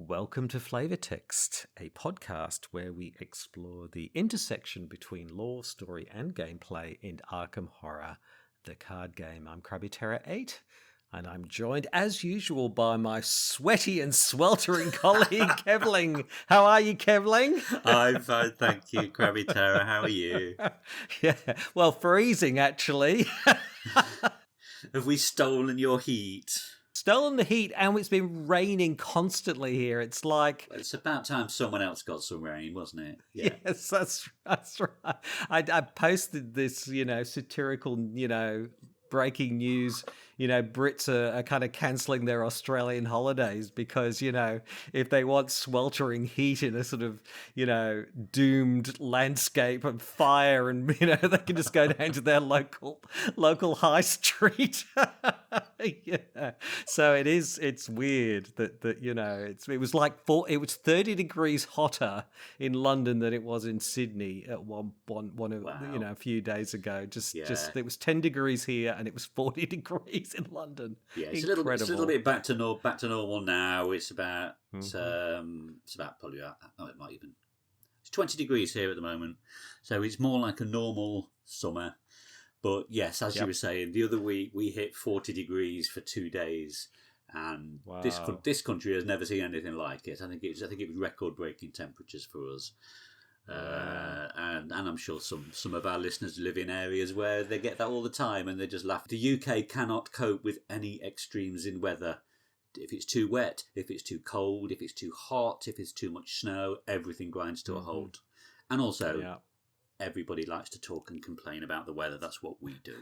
Welcome to Flavor Text, a podcast where we explore the intersection between lore, story, and gameplay in Arkham Horror, the card game. I'm CrabbyTerror8, and I'm joined, as usual, by my sweaty and sweltering colleague, Kevling. How are you, Kevling? I'm fine, thank you, CrabbyTerror. How are you? Yeah, well, freezing, actually. Have we stolen your heat? Stolen the heat, and it's been raining constantly here. It's like... It's about time someone else got some rain, wasn't it? Yeah. Yes, that's right. I posted this, satirical, breaking news. Brits are kind of cancelling their Australian holidays because, if they want sweltering heat in a sort of, doomed landscape of fire and, they can just go down to their local high street. Yeah. So it's weird that it was like it was 30 degrees hotter in London than it was in Sydney at one of, Wow. a few days ago. Just it was 10 degrees here and it was 40 degrees in London. Yeah, it's Incredible. a little bit back to normal now. It's about it's about probably it might even it's 20 degrees here at the moment, so it's more like a normal summer. But yes, as you were saying, the other week we hit 40 degrees for 2 days, and Wow. this country has never seen anything like it. I think it was record-breaking temperatures for us. And I'm sure some of our listeners live in areas where they get that all the time and they just laugh. The UK cannot cope with any extremes in weather. If it's too wet, if it's too cold, if it's too hot, if it's too much snow, everything grinds to a halt. And also, everybody likes to talk and complain about the weather. That's what we do.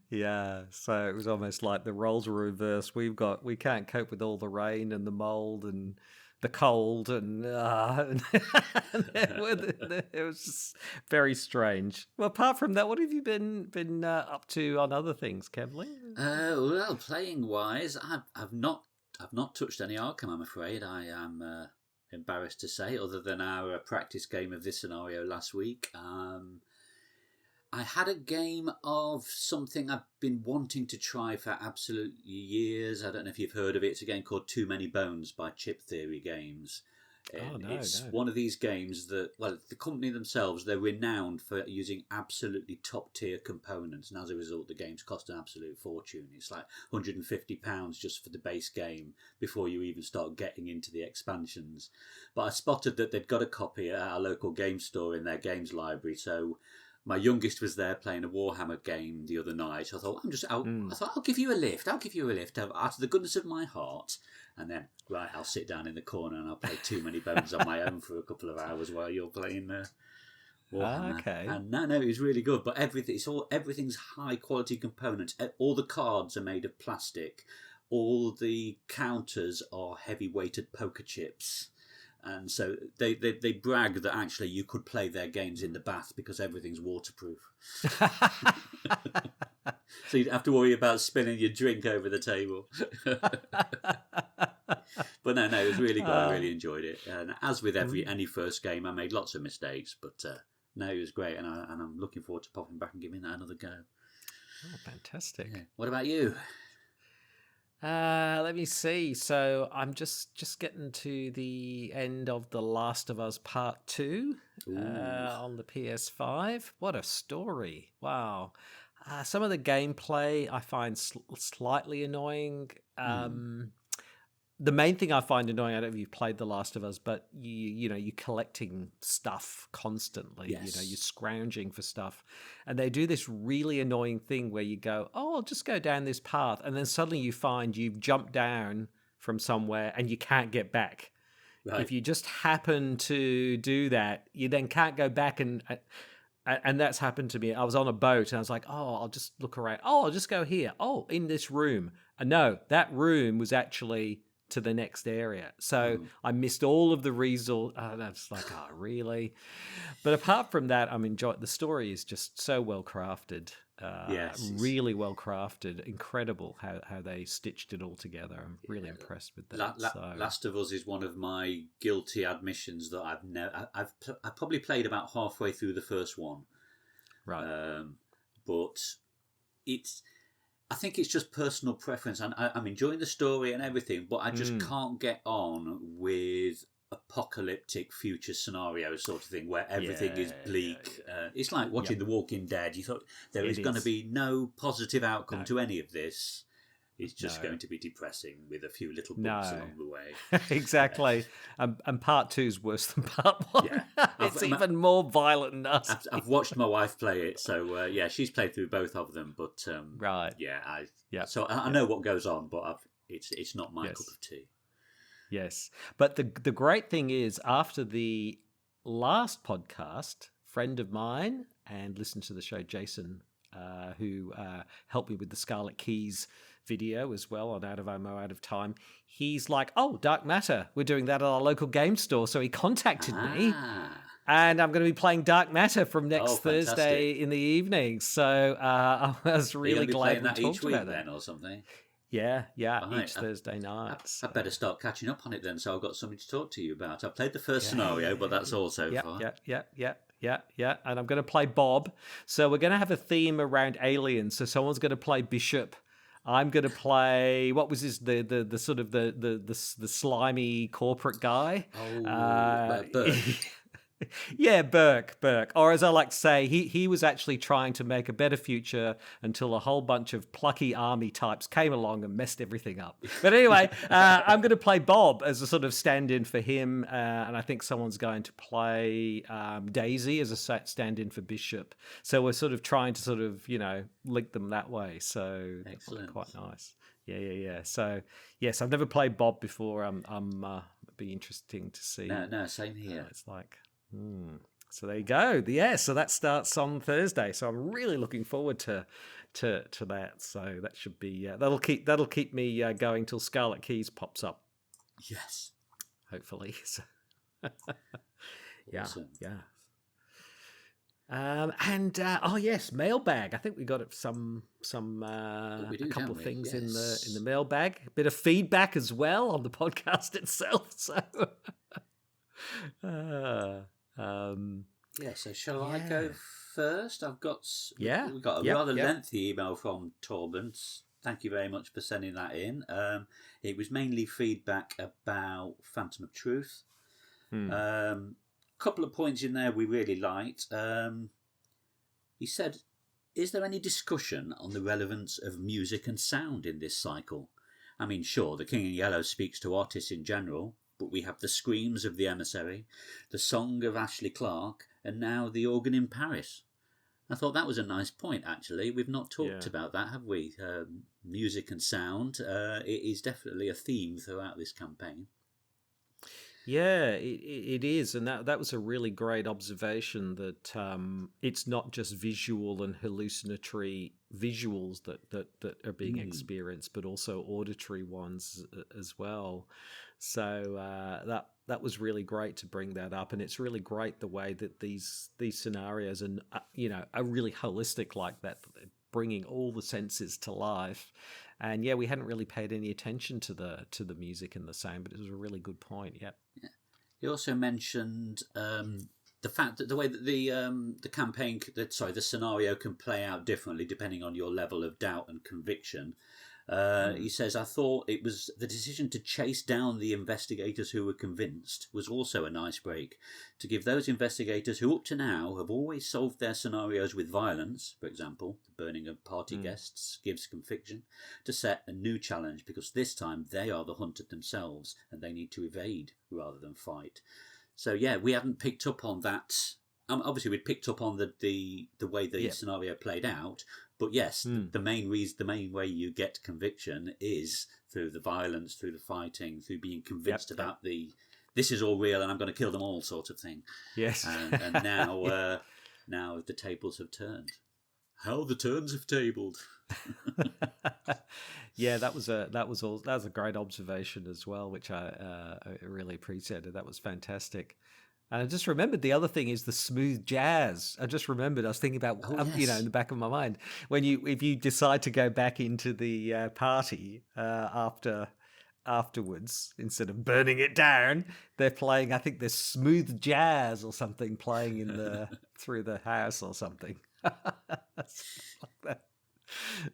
Yeah, so it was almost like the roles were reversed. We can't cope with all the rain and the mold and the cold, and it was just very strange. Well, apart from that, what have you been up to on other things, Kevling? Well, playing wise, I've not touched any Arkham. I'm afraid. I am embarrassed to say, other than our practice game of this scenario last week. I had a game of something I've been wanting to try for absolutely years. I don't know if you've heard of it. It's a game called Too Many Bones by Chip Theory Games. It's one of these games that, the company themselves, they're renowned for using absolutely top-tier components, and as a result, the games cost an absolute fortune. It's like £150 just for the base game before you even start getting into the expansions. But I spotted that they'd got a copy at our local game store in their games library, so my youngest was there playing a Warhammer game the other night. I thought, I'll give you a lift. I'll give you a lift out of the goodness of my heart. And then, I'll sit down in the corner and I'll play Too Many Bones on my own for a couple of hours while you're playing Warhammer. Okay. And no, it was really good. But everything's high quality components. All the cards are made of plastic. All the counters are heavy weighted poker chips. And so they brag that actually you could play their games in the bath because everything's waterproof. So you don't have to worry about spilling your drink over the table. But no, it was really good. I really enjoyed it. And as with any first game, I made lots of mistakes. But no, it was great. And I'm looking forward to popping back and giving that another go. Oh, fantastic. Yeah. What about you? Let me see. So I'm just getting to the end of The Last of Us Part 2 on the PS5. What a story. Wow. Some of the gameplay I find slightly annoying. The main thing I find annoying, I don't know if you've played The Last of Us, but you're collecting stuff constantly. Yes. You're scrounging for stuff. And they do this really annoying thing where you go, I'll just go down this path. And then suddenly you find you've jumped down from somewhere and you can't get back. Right. If you just happen to do that, you then can't go back. And that's happened to me. I was on a boat and I was like, I'll just look around. I'll just go here. In this room. And no, that room was actually to the next area. So I missed all of the resource. That's like, really? But apart from that, I'm enjoying the story is just so well crafted. Yes. Really well crafted. Incredible how they stitched it all together. I'm really impressed with that. Last of Us is one of my guilty admissions that I've probably played about halfway through the first one. Right. But it's I think it's just personal preference, and I'm enjoying the story and everything, but I just can't get on with apocalyptic future scenario sort of thing where everything is bleak. It's like watching The Walking Dead. You thought there is going to be no positive outcome to any of this. It's just going to be depressing with a few little bumps along the way. Exactly. And part 2 is worse than part 1. Yeah. It's even more violent than us. I've watched my wife play it, so she's played through both of them. But right, So I know what goes on, but it's not my cup of tea. Yes, but the great thing is, after the last podcast, friend of mine and listen to the show, Jason, who helped me with the Scarlet Keys video as well on Out of Ammo, Out of Time, he's like, oh, Dark Matter, we're doing that at our local game store. So he contacted me, and I'm going to be playing Dark Matter from next Thursday in the evening. So I was really glad we talked about that. Then or something. Yeah, each Thursday night. I better start catching up on it then, so I've got something to talk to you about. I've played the first scenario, but that's all so far. Yeah. And I'm going to play Bob. So we're going to have a theme around aliens. So someone's going to play Bishop. I'm going to play, what was the sort of the slimy corporate guy? Burke. Yeah, Burke. Or as I like to say, he was actually trying to make a better future until a whole bunch of plucky army types came along and messed everything up. But anyway, I'm going to play Bob as a sort of stand-in for him, and I think someone's going to play Daisy as a stand-in for Bishop. So we're sort of trying to sort of, link them that way. So excellent. Quite nice. Yeah. So, yes, I've never played Bob before. It'd be interesting to see. No, same here. It's like... So there you go. Yeah, so that starts on Thursday. So I'm really looking forward to that. So that should be that'll keep me going till Scarlet Keys pops up. Yes, hopefully. So, awesome. Yeah. Yes, mailbag. I think we got some a couple of things in the mailbag. A bit of feedback as well on the podcast itself. So. So shall I go first? We've got a rather lengthy email from Torben. Thank you very much for sending that in. It was mainly feedback about Phantom of Truth. Couple of points in there we really liked. He said, is there any discussion on the relevance of music and sound in this cycle? I mean, sure, The King in Yellow speaks to artists in general, but we have the screams of the emissary, the song of Ashley Clark, and now the organ in Paris. I thought that was a nice point, actually. We've not talked about that, have we? Music and sound. It is definitely a theme throughout this campaign. Yeah, it is. And that was a really great observation that it's not just visual and hallucinatory visuals that are being experienced, but also auditory ones as well. So that was really great to bring that up, and it's really great the way that these scenarios are really holistic like that, bringing all the senses to life. And we hadn't really paid any attention to the music and the sound, but it was a really good point. Yeah. He also mentioned the fact that the way that the scenario can play out differently depending on your level of doubt and conviction. He says, I thought it was the decision to chase down the investigators who were convinced was also a nice break, to give those investigators who up to now have always solved their scenarios with violence, for example, the burning of party guests gives conviction, to set a new challenge, because this time they are the hunted themselves and they need to evade rather than fight. So we haven't picked up on that. Obviously we'd picked up on the way the scenario played out, but yes, the main way you get conviction is through the violence, through the fighting, through being convinced about this is all real and I'm going to kill them all sort of thing. Yes. And now now the tables have turned. How the turns have tabled. That was a great observation as well, which I really appreciated. That was fantastic. And I just remembered the other thing is the smooth jazz. I was thinking about, in the back of my mind, if you decide to go back into the party afterwards, instead of burning it down, they're playing, I think there's smooth jazz or something playing in through the house or something.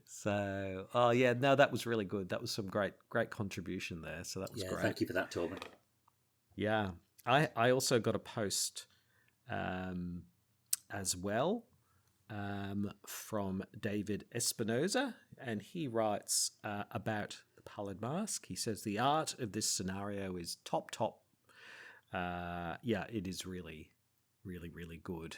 So So, oh yeah, no, that was really good. That was some great contribution there. So that was great. Thank you for that, Torben. Yeah, I also got a post as well from David Espinoza, and he writes about the Pallid Mask. He says the art of this scenario is top. Yeah, it is really good.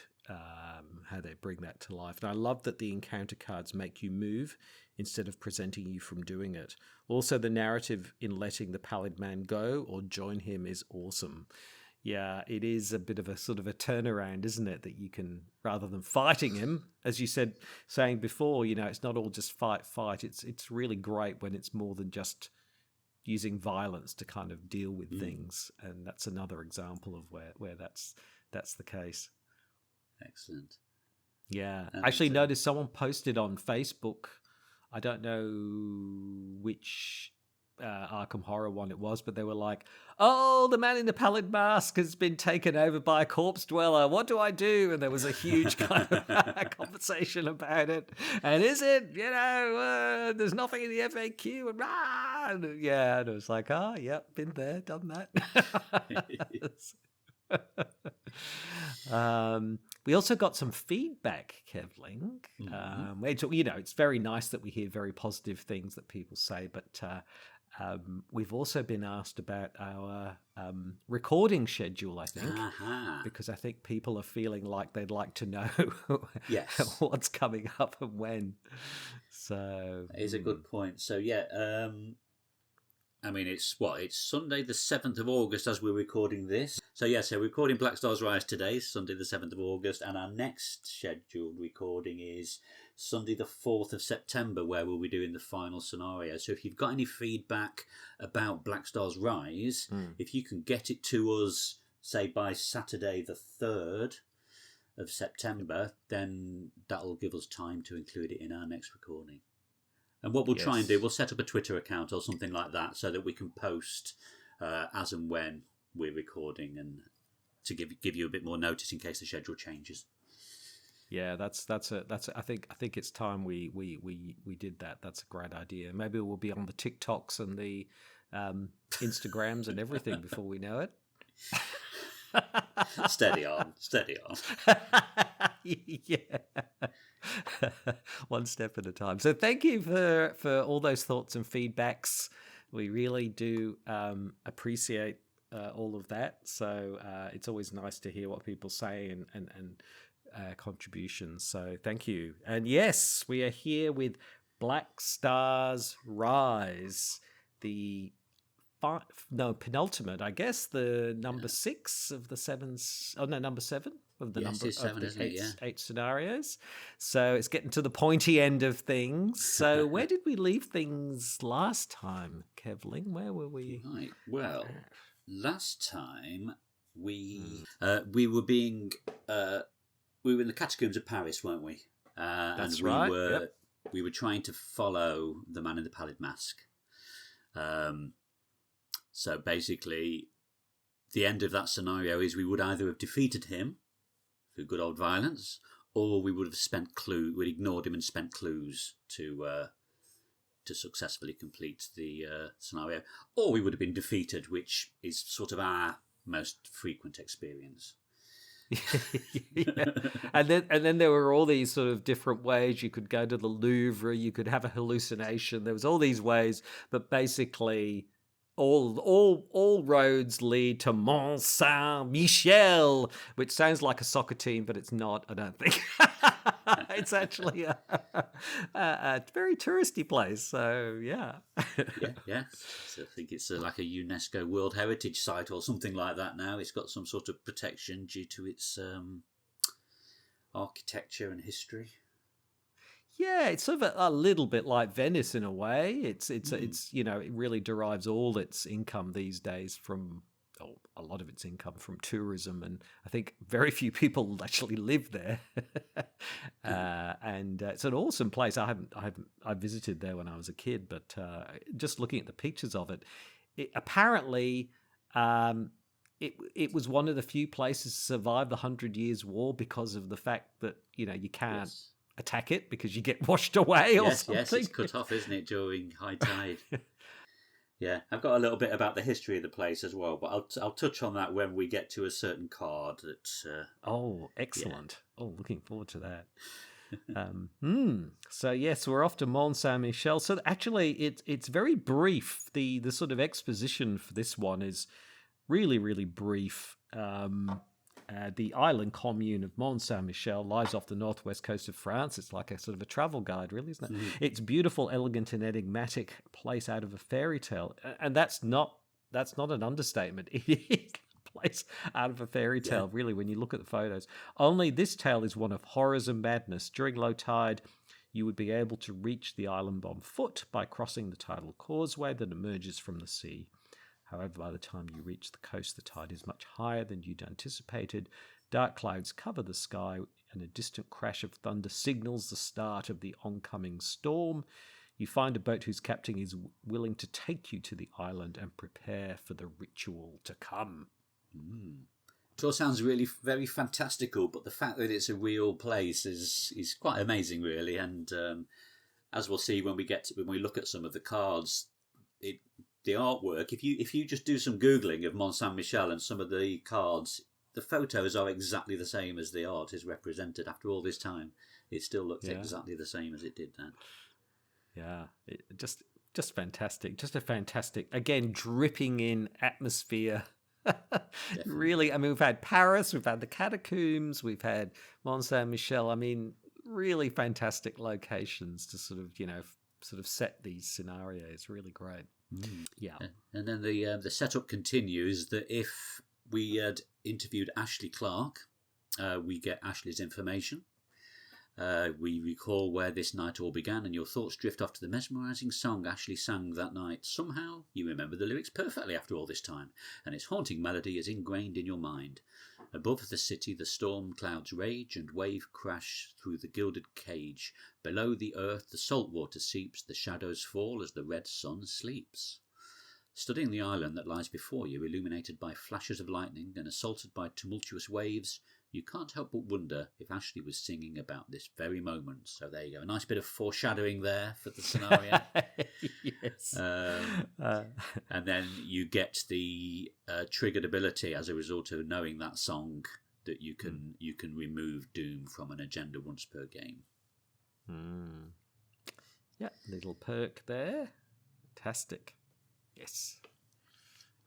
How they bring that to life. And I love that the encounter cards make you move instead of presenting you from doing it. Also, the narrative in letting the Pallid Man go or join him is awesome. Yeah, it is a bit of a sort of a turnaround, isn't it? That you can, rather than fighting him, as you saying before, it's not all just fight. It's really great when it's more than just using violence to kind of deal with things. And that's another example of where that's the case. Excellent. Yeah. I actually noticed someone posted on Facebook, I don't know which Arkham Horror one it was, but they were like, oh, the man in the Pallid Mask has been taken over by a corpse dweller. What do I do? And there was a huge kind of conversation about it. And is it, there's nothing in the FAQ. And yeah, and it was like, oh, yeah, been there, done that. We also got some feedback, Kevling. It's very nice that we hear very positive things that people say, but we've also been asked about our recording schedule, I think, because I think people are feeling like they'd like to know what's coming up and when. So that is a good point. So yeah, it's Sunday the 7th of August as we're recording this. So we're recording Black Stars Rise today, Sunday the 7th of August, and our next scheduled recording is Sunday the 4th of September, where we'll be doing the final scenario. So if you've got any feedback about Black Stars Rise, if you can get it to us, say by Saturday the 3rd of September, then that'll give us time to include it in our next recording. And what we'll try and do, we'll set up a Twitter account or something like that so that we can post as and when we're recording, and to give you a bit more notice in case the schedule changes. Yeah, I think it's time we did that. That's a great idea. Maybe we'll be on the TikToks and the Instagrams and everything before we know it. Steady on. Yeah. One step at a time. So thank you for all those thoughts and feedbacks. We really do appreciate all of that. So it's always nice to hear what people say and contributions. So thank you. And yes, we are here with Black Stars Rise, the penultimate, I guess, the number 6 of the 7s. Oh no, number 7 of the number seven, of the 8 8 scenarios. So it's getting to the pointy end of things. So where did we leave things last time, Kevling? Where were we? Right. Well, last time we were being we were in the catacombs of Paris, weren't we? That's and right. We were trying to follow the man in the Pallid Mask. So basically, the end of that scenario is we would either have defeated him through good old violence, or we would have we'd ignored him and spent clues to successfully complete the scenario, or we would have been defeated, which is sort of our most frequent experience. Yeah. And then there were all these sort of different ways. You could go to the Louvre, you could have a hallucination. There was all these ways, but basically all roads lead to Mont Saint Michel, which sounds like a soccer team, but it's not, I don't think. It's actually a very touristy place. So yeah. Yeah. So I think it's like a UNESCO World Heritage Site or something like that now. It's got some sort of protection due to its architecture and history. Yeah, it's sort of a little bit like Venice in a way. It's it really derives all its income these days from a lot of its income from tourism, and I think very few people actually live there. And it's an awesome place. I visited there when I was a kid, but just looking at the pictures of it, apparently it was one of the few places to survive the 100 Years' War because of the fact that you can't. Yes. attack it because you get washed away or something. Yes, it's cut off, isn't it, during high tide? Yeah, I've got a little bit about the history of the place as well, but I'll touch on that when we get to a certain card. That oh, excellent! Yeah. Oh, looking forward to that. So yes, we're off to Mont Saint Michel. So actually, it's very brief. The sort of exposition for this one is really, really brief. The island commune of Mont Saint Michel lies off the northwest coast of France. It's like a sort of a travel guide, really, isn't it? Mm-hmm. It's beautiful, elegant, and enigmatic place out of a fairy tale, and that's not an understatement. It is a place out of a fairy tale, really, when you look at the photos. Only this tale is one of horrors and madness. During low tide, you would be able to reach the island on foot by crossing the tidal causeway that emerges from the sea. However, by the time you reach the coast, the tide is much higher than you'd anticipated. Dark clouds cover the sky, and a distant crash of thunder signals the start of the oncoming storm. You find a boat whose captain is willing to take you to the island and prepare for the ritual to come. It all sounds really very fantastical, but the fact that it's a real place is quite amazing, really. And as we'll see when we look at some of the cards, the artwork, if you just do some Googling of Mont Saint Michel and some of the cards, the photos are exactly the same as the art is represented. After all this time, it still looks exactly the same as it did then. Yeah, just fantastic. Just a fantastic, again, dripping in atmosphere. Really, I mean, we've had Paris, we've had the catacombs, we've had Mont Saint Michel. I mean, really fantastic locations to sort of set these scenarios. Really great. Yeah. And then the setup continues that if we had interviewed Ashley Clark, we get Ashley's information. We recall where this night all began, and your thoughts drift off to the mesmerising song Ashley sang that night. Somehow you remember the lyrics perfectly after all this time, and its haunting melody is ingrained in your mind. Above the city the storm clouds rage, and wave crash through the gilded cage. Below the earth the salt water seeps, the shadows fall as the red sun sleeps. Studying the island that lies before you, illuminated by flashes of lightning and assaulted by tumultuous waves, you can't help but wonder if Ashley was singing about this very moment. So there you go. A nice bit of foreshadowing there for the scenario. Yes. And then you get the triggered ability as a result of knowing that song that you can remove Doom from an agenda once per game. Yeah, little perk there. Fantastic. Yes.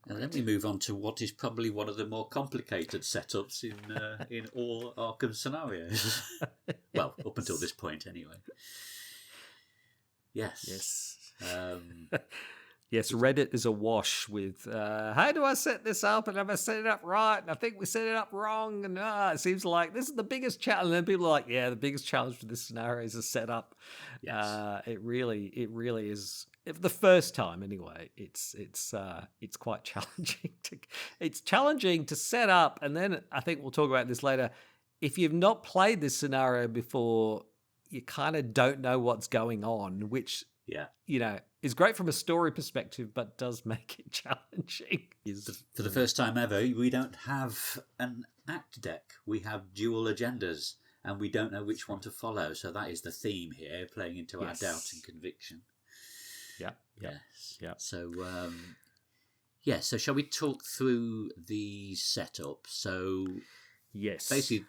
And then we move on to what is probably one of the more complicated setups in all Arkham scenarios. Well, up until this point, anyway. Yes. Yes, Reddit is awash with, how do I set this up? And have I set it up right? And I think we set it up wrong. And it seems like this is the biggest challenge. And then people are like, yeah, the biggest challenge for this scenario is the setup. Yes. It really is. The first time, anyway, it's quite challenging. It's challenging to set up, and then I think we'll talk about this later. If you've not played this scenario before, you kind of don't know what's going on, which is great from a story perspective, but does make it challenging. For the first time ever, we don't have an act deck. We have dual agendas, and we don't know which one to follow. So that is the theme here, playing into our doubt and conviction. Yeah. So, so shall we talk through the setup? So, yes, basically,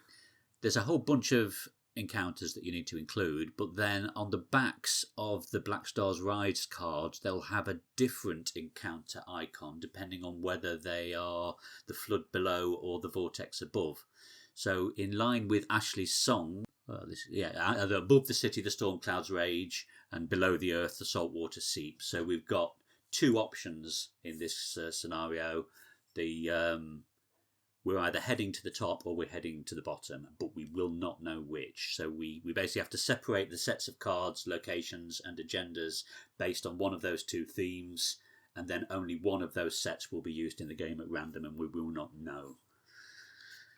there's a whole bunch of encounters that you need to include, but then on the backs of the Black Stars Rise cards, they'll have a different encounter icon depending on whether they are the flood below or the vortex above. So, in line with Ashley's song, above the city the storm clouds rage, and below the earth the salt water seeps. So we've got two options in this scenario. We're either heading to the top or we're heading to the bottom, but we will not know which. So we basically have to separate the sets of cards, locations and agendas based on one of those two themes, and then only one of those sets will be used in the game at random, and we will not know.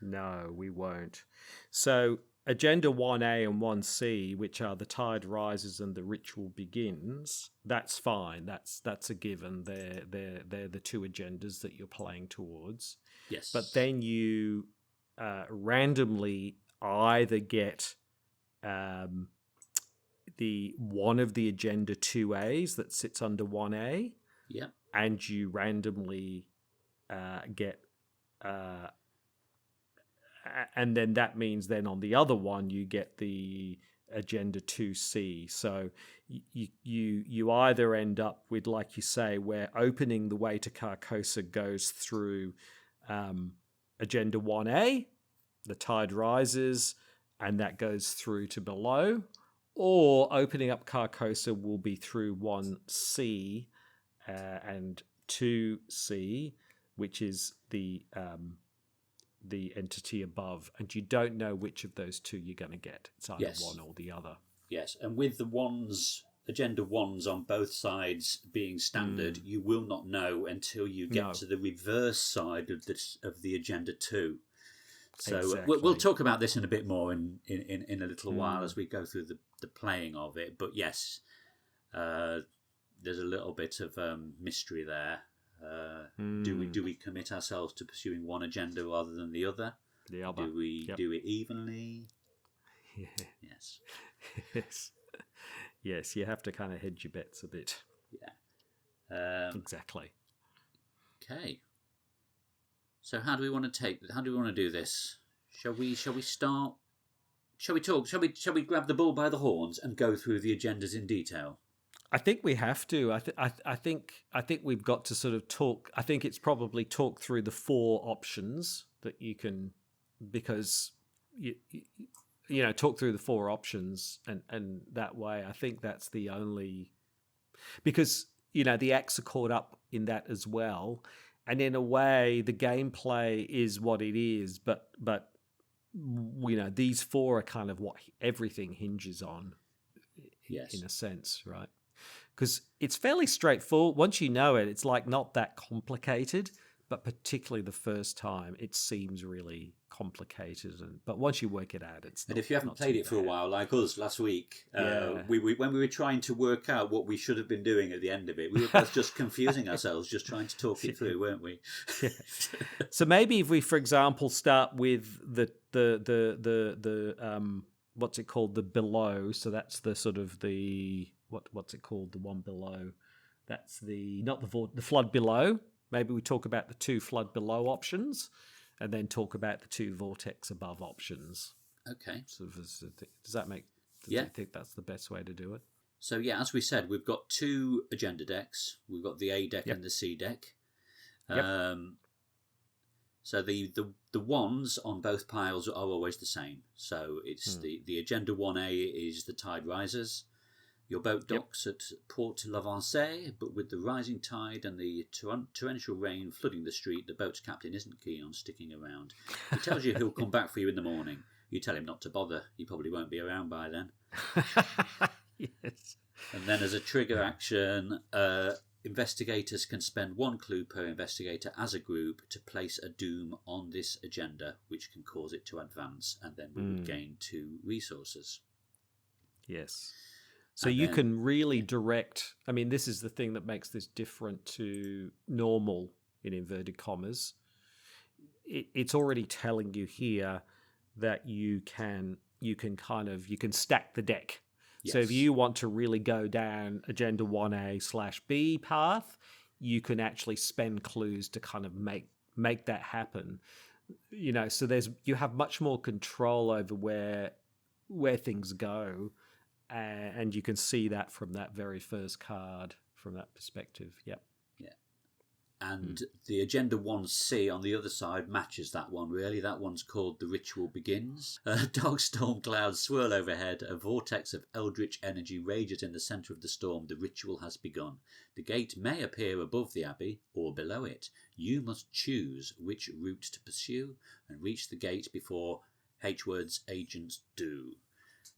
No, we won't. So Agenda 1A and 1C, which are the tide rises and the ritual begins, that's fine. That's a given. They're the two agendas that you're playing towards. Yes. But then you randomly either get the one of the agenda 2As that sits under 1A. Yep. And you randomly get, and then that means then on the other one you get the agenda 2C. So you either end up with, like you say, where opening the way to Carcosa goes through agenda 1A, the tide rises, and that goes through to below, or opening up Carcosa will be through 1C and 2C, which is the entity above, and you don't know which of those two you're going to get. It's either one or the other. Yes, and with the agenda ones on both sides being standard, you will not know until you get to the reverse side of the agenda 2. So exactly. we'll talk about this in a bit more in a little while as we go through the playing of it. But yes, there's a little bit of mystery there. Do we commit ourselves to pursuing one agenda rather than the other? Do we do it evenly? Yeah. Yes. Yes, you have to kind of hedge your bets a bit. Yeah. Exactly. Okay. So how do we want to do this? Shall we start? Shall we talk? Shall we grab the bull by the horns and go through the agendas in detail? I think we have to. I think we've got to sort of talk. I think it's probably talk through the 4 options that you can, because you know, talk through the 4 options, and that way I think that's the only, because you know the acts are caught up in that as well, and in a way the gameplay is what it is, but you know these 4 are kind of what everything hinges on. Yes. In a sense, right? Because it's fairly straightforward. Once you know it, it's like not that complicated, but particularly the first time, it seems really complicated. But once you work it out, it's and if you haven't played it for a while, like us last week, when we were trying to work out what we should have been doing at the end of it, we were both just confusing ourselves, just trying to talk it through, weren't we? Yeah. So maybe if we, for example, start with the what's it called, the below. So that's the sort of the what's it called, the one below. That's the flood below. Maybe we talk about the 2 flood below options, and then talk about the 2 vortex above options. Okay. Sort of does that make? Yeah. Do you think that's the best way to do it? So yeah, as we said, we've got 2 agenda decks. We've got the A deck and the C deck. Yep. So the ones on both piles are always the same. So it's the agenda 1A is the tide rises. Your boat docks at Port L'Avancée, but with the rising tide and the torrential rain flooding the street, the boat's captain isn't keen on sticking around. He tells you he'll come back for you in the morning. You tell him not to bother. He probably won't be around by then. Yes. And then as a trigger action, investigators can spend 1 clue per investigator as a group to place a doom on this agenda, which can cause it to advance, and then we would gain 2 resources. Yes. So you can really direct. I mean, this is the thing that makes this different to normal, in inverted commas. It's already telling you here that you can stack the deck. Yes. So if you want to really go down agenda 1A/B path, you can actually spend clues to kind of make that happen. You know, so you have much more control over where things go. And you can see that from that very first card, from that perspective. Yep. Yeah. And the Agenda 1C on the other side matches that one, really. That one's called The Ritual Begins. Dark storm clouds swirl overhead. A vortex of eldritch energy rages in the centre of the storm. The ritual has begun. The gate may appear above the abbey or below it. You must choose which route to pursue and reach the gate before H-Word's agents do.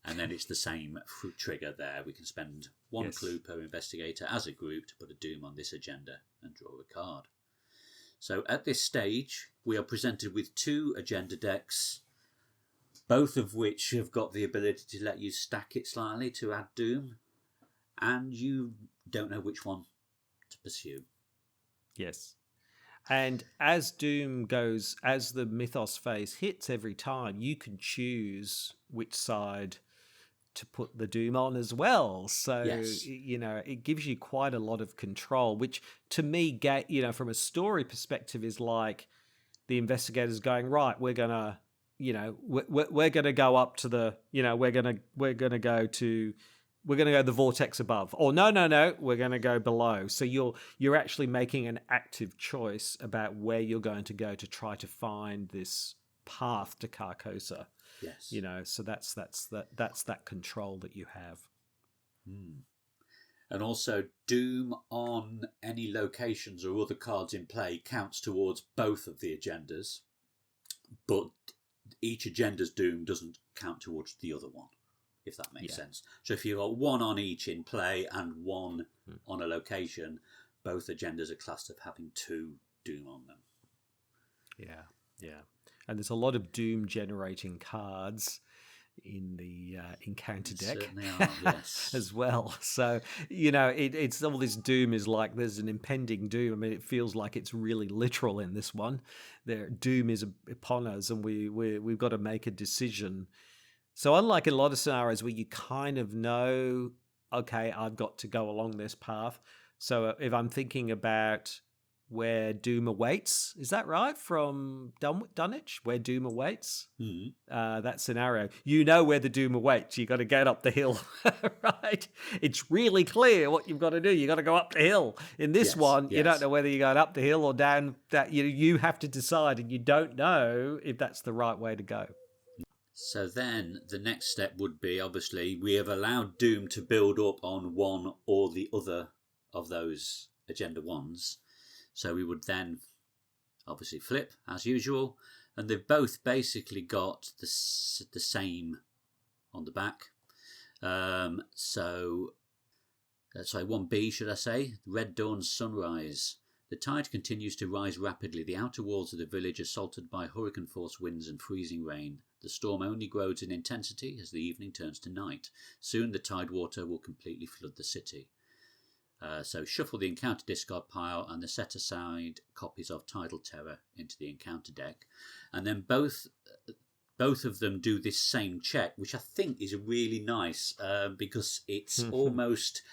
And then it's the same trigger there. We can spend 1 clue per investigator as a group to put a doom on this agenda and draw a card. So at this stage, we are presented with 2 agenda decks, both of which have got the ability to let you stack it slightly to add doom, and you don't know which one to pursue. Yes. And as doom goes, as the mythos phase hits every time, you can choose which side to put the Doom on as well. So, Yes. it gives you quite a lot of control, which to me, from a story perspective, is like the investigators going, right, we're going to, we're going to go up to the, we're going to go the vortex above, or no, we're going to go below. So you're actually making an active choice about where you're going to go to try to find this path to Carcosa. Yes. So that's that control that you have. And also, Doom on any locations or other cards in play counts towards both of the agendas, but each agenda's Doom doesn't count towards the other one, if that makes sense. So if you've got one on each in play and one on a location, both agendas are classed as having 2 Doom on them. Yeah. And there's a lot of Doom generating cards in the encounter deck. Certainly are, yes. As well. So, it's all this Doom is like there's an impending Doom. I mean, it feels like it's really literal in this one. Doom is upon us, and we've got to make a decision. So unlike a lot of scenarios where you kind of know, okay, I've got to go along this path. So if I'm thinking about where Doom awaits, is that right? From Dunwich, where Doom awaits? That scenario. You know where the Doom awaits. You got to get up the hill, right? It's really clear what you've got to do. You got to go up the hill. In this one, you don't know whether you're going up the hill or down. That you have to decide, and you don't know if that's the right way to go. So then the next step would be, obviously, we have allowed Doom to build up on one or the other of those Agenda 1s. So we would then obviously flip, as usual, and they've both basically got the same on the back. So 1B, should I say? Red Dawn's Sunrise. The tide continues to rise rapidly. The outer walls of the village are assaulted by hurricane-force winds and freezing rain. The storm only grows in intensity as the evening turns to night. Soon the tide water will completely flood the city. So shuffle the encounter discard pile and the set aside copies of Tidal Terror into the encounter deck. And then both of them do this same check, which I think is really nice because it's almost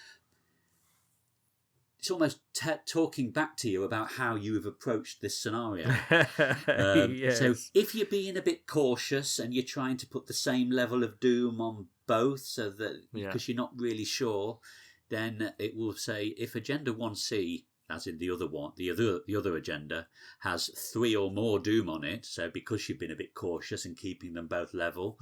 talking back to you about how you have approached this scenario. Yes. So if you're being a bit cautious and you're trying to put the same level of Doom on both, so that because you're not really sure, then it will say if Agenda 1C, as in the other one, the other agenda, has 3 or more Doom on it, so because you've been a bit cautious and keeping them both level,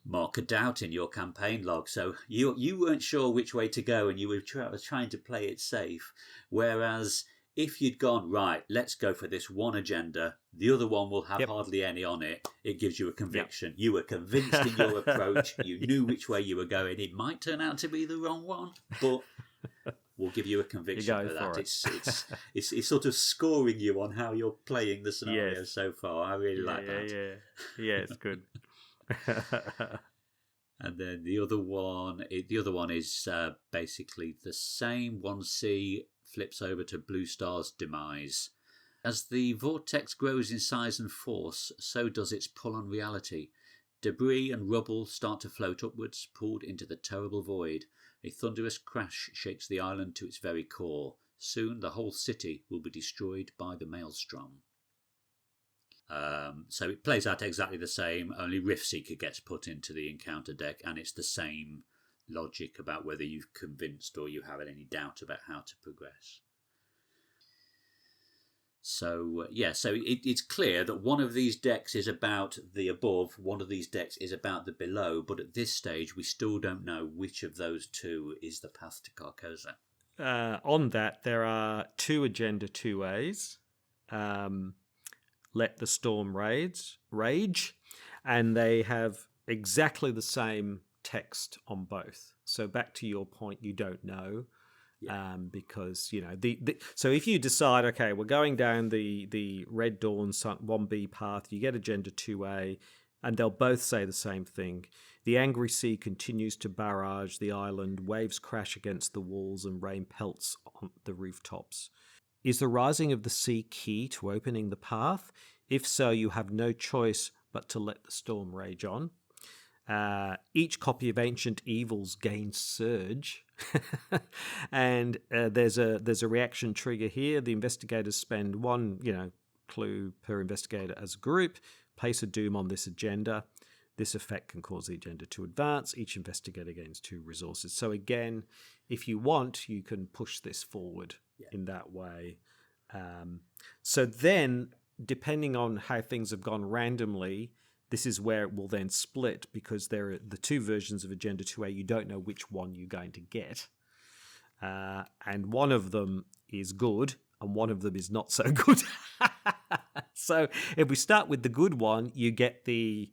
mark a doubt in your campaign log. So you weren't sure which way to go and you were trying to play it safe. Whereas if you'd gone, right, let's go for this one agenda, the other one will have hardly any on it, it gives you a conviction. You were convinced in your approach, you knew which way you were going. It might turn out to be the wrong one, but we'll give you a conviction for that. It's sort of scoring you on how you're playing the scenario so far. I really like that. Yeah, it's good. And then the other one is basically the same. 1C flips over to Blue Star's Demise. As the vortex grows in size and force, so does its pull on reality. Debris and rubble start to float upwards, pulled into the terrible void. A thunderous crash shakes the island to its very core. Soon the whole city will be destroyed by the maelstrom. So it plays out exactly the same, only Riftseeker gets put into the encounter deck, and it's the same logic about whether you've convinced or you have any doubt about how to progress. So it's clear that one of these decks is about the above, one of these decks is about the below, but at this stage we still don't know which of those two is the Path to Carcosa. On that, there are 2 Agenda 2As. Let the Storm Rage, and they have exactly the same text on both. So back to your point, you don't know. Because so if you decide, okay, we're going down the Red Dawn 1B path, you get Agenda 2A, and they'll both say the same thing. The angry sea continues to barrage the island, waves crash against the walls, and rain pelts on the rooftops. Is the rising of the sea key to opening the path? If so, you have no choice but to let the storm rage on. Each copy of Ancient Evils gains Surge. And there's a reaction trigger here. The investigators spend one, clue per investigator as a group. Place a doom on this agenda. This effect can cause the agenda to advance. Each investigator gains 2 resources. So again, if you want, you can push this forward in that way. So then, depending on how things have gone randomly, this is where it will then split, because there are the 2 versions of Agenda 2A. You don't know which one you're going to get. And one of them is good, and one of them is not so good. So if we start with the good one, you get the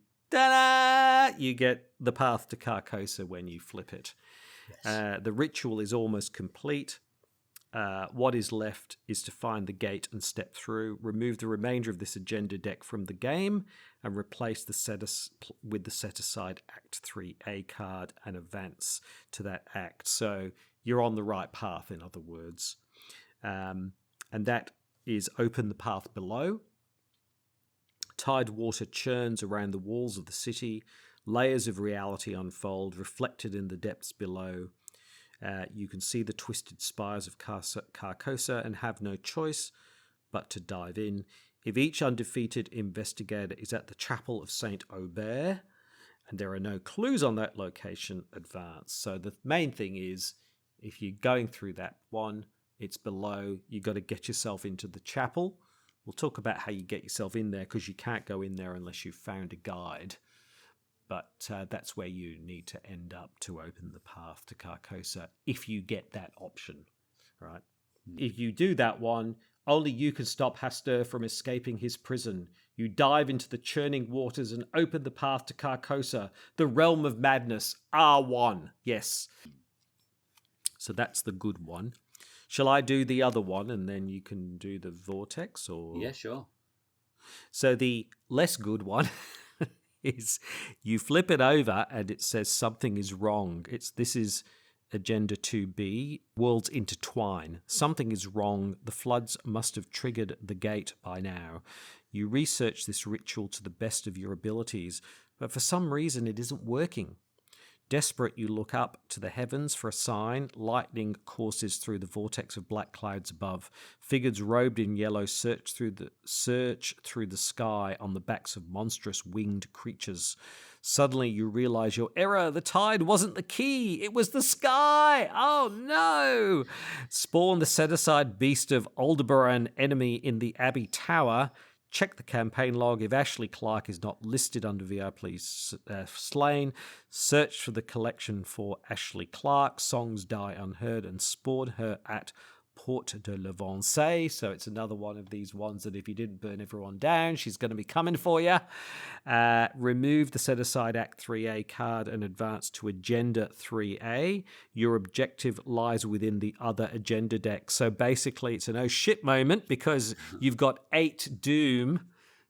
you get the Path to Carcosa when you flip it. Yes. The ritual is almost complete. What is left is to find the gate and step through, remove the remainder of this agenda deck from the game, and replace with the set-aside Act 3A card and advance to that act. So you're on the right path, in other words. And that is open the path below. Tide water churns around the walls of the city. Layers of reality unfold, reflected in the depths below. You can see the twisted spires of Carcosa and have no choice but to dive in. If each undefeated investigator is at the Chapel of St. Aubert, and there are no clues on that location, advance. So the main thing is, if you're going through that one, it's below. You've got to get yourself into the chapel. We'll talk about how you get yourself in there, because you can't go in there unless you've found a guide. But that's where you need to end up to open the Path to Carcosa, if you get that option, right? If you do that one, only you can stop Hastur from escaping his prison. You dive into the churning waters and open the Path to Carcosa, the realm of madness, R1. Yes. So that's the good one. Shall I do the other one, and then you can do the vortex? Or yeah, sure. So the less good one is you flip it over and it says something is wrong. This is Agenda 2B, Worlds Intertwine. Something is wrong. The floods must have triggered the gate by now. You research this ritual to the best of your abilities, but for some reason it isn't working. Desperate, you look up to the heavens for a sign. Lightning courses through the vortex of black clouds above. Figures robed in yellow search through the sky on the backs of monstrous winged creatures. Suddenly, you realize your error. The tide wasn't the key. It was the sky. Oh, no. Spawn the set-aside beast of Aldebaran enemy in the Abbey Tower. Check the campaign log. If Ashley Clark is not listed under VIP slain, search for the collection for Ashley Clark. Songs die unheard, and spawn her at Porte de l'Avancée. So it's another one of these ones that if you didn't burn everyone down, she's going to be coming for you. Remove the set-aside Act 3A card and advance to Agenda 3A. Your objective lies within the other agenda deck. So basically it's an oh shit moment, because you've got 8 doom.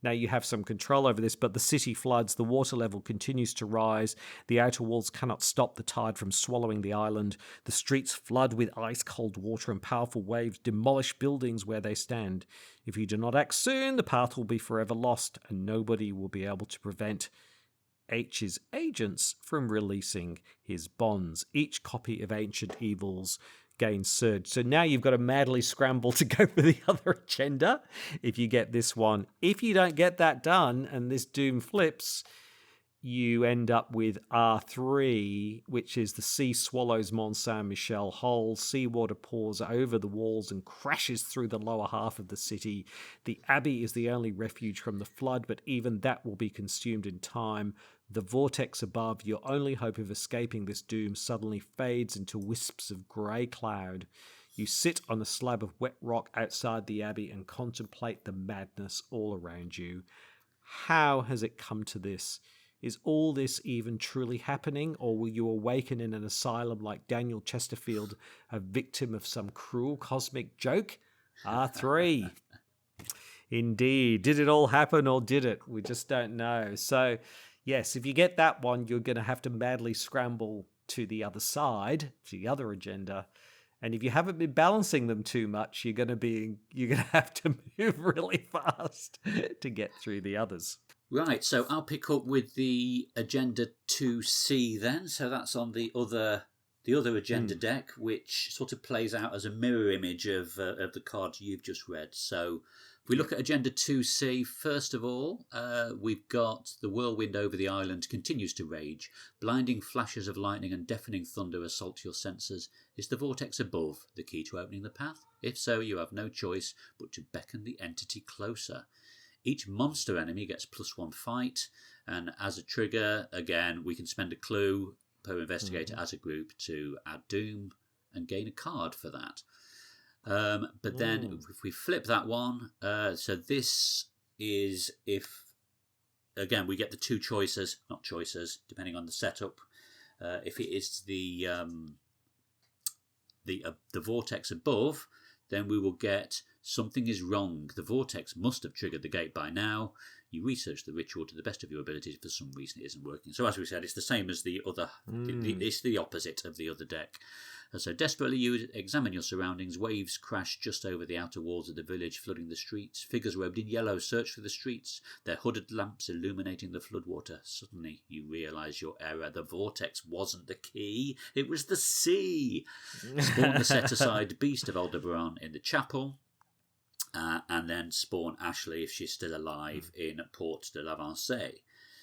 Now you have some control over this, but the city floods, the water level continues to rise, the outer walls cannot stop the tide from swallowing the island, the streets flood with ice-cold water and powerful waves demolish buildings where they stand. If you do not act soon, the path will be forever lost, and nobody will be able to prevent H's agents from releasing his bonds. Each copy of Ancient Evils gains surge. So now you've got to madly scramble to go for the other agenda if you get this one. If you don't get that done and this doom flips, you end up with R3, which is the sea swallows Mont Saint-Michel whole. Seawater pours over the walls and crashes through the lower half of the city. The Abbey is the only refuge from the flood, but even that will be consumed in time. The vortex above, your only hope of escaping this doom, suddenly fades into wisps of grey cloud. You sit on a slab of wet rock outside the Abbey and contemplate the madness all around you. How has it come to this? Is all this even truly happening, or will you awaken in an asylum like Daniel Chesterfield, a victim of some cruel cosmic joke? R3. Indeed. Did it all happen, or did it? We just don't know. So, yes, if you get that one, you're going to have to madly scramble to the other side, to the other agenda. And if you haven't been balancing them too much, you're going to have to move really fast to get through the others. Right, so I'll pick up with the Agenda 2C then. So that's on the other agenda deck, which sort of plays out as a mirror image of the card you've just read. So if we look at Agenda 2C, first of all, we've got the whirlwind over the island continues to rage. Blinding flashes of lightning and deafening thunder assault your senses. Is the vortex above the key to opening the path? If so, you have no choice but to beckon the entity closer. Each monster enemy gets +1 fight, and as a trigger, again, we can spend a clue per investigator as a group to add doom and gain a card for that. But then if we flip that one, so this is if, again, we get the two choices, not choices, depending on the setup. If it is the vortex above, then we will get something is wrong. The vortex must have triggered the gate by now. You research the ritual to the best of your abilities. For some reason, it isn't working. So as we said, it's the same as the other. It's the opposite of the other deck. And so desperately you examine your surroundings. Waves crash just over the outer walls of the village, flooding the streets. Figures robed in yellow search for the streets, their hooded lamps illuminating the floodwater. Suddenly you realise your error. The vortex wasn't the key. It was the sea. Spawn the set-aside beast of Aldebaran in the chapel. And then spawn Ashley, if she's still alive, in Port de l'Avancée.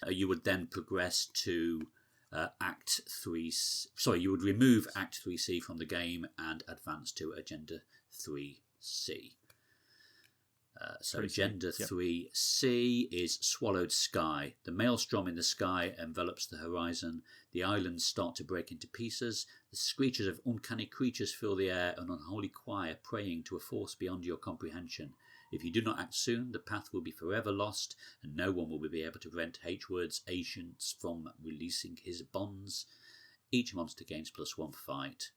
You would then progress to Act 3... Sorry, you would remove Act 3C from the game and advance to Agenda 3C. So 3C. Agenda 3C is Swallowed Sky. The maelstrom in the sky envelops the horizon. The islands start to break into pieces. The screeches of uncanny creatures fill the air, an unholy choir praying to a force beyond your comprehension. If you do not act soon, the path will be forever lost, and no one will be able to prevent H-Word's Ancients from releasing his bonds. Each monster gains +1 fight.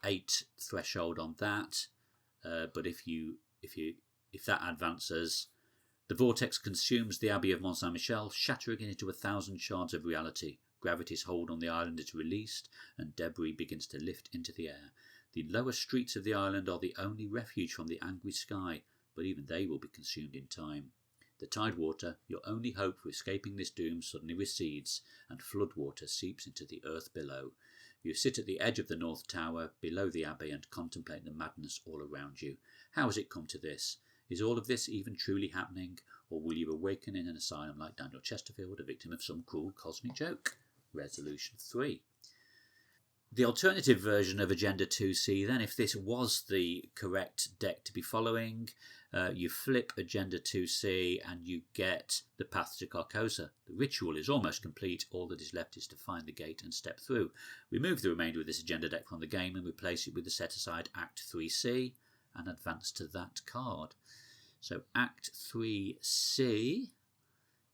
8 threshold on that. But if that advances, the vortex consumes the Abbey of Mont Saint-Michel, shattering it into 1,000 shards of reality. Gravity's hold on the island is released, and debris begins to lift into the air. The lower streets of the island are the only refuge from the angry sky, but even they will be consumed in time. The tidewater, your only hope for escaping this doom, suddenly recedes, and floodwater seeps into the earth below. You sit at the edge of the North Tower, below the Abbey, and contemplate the madness all around you. How has it come to this? Is all of this even truly happening, or will you awaken in an asylum like Daniel Chesterfield, a victim of some cruel cosmic joke? Resolution 3. The alternative version of Agenda 2C, then, if this was the correct deck to be following, you flip Agenda 2C and you get the Path to Carcosa. The ritual is almost complete. All that is left is to find the gate and step through. Remove the remainder of this agenda deck from the game and replace it with the set-aside Act 3C and advance to that card. So Act 3C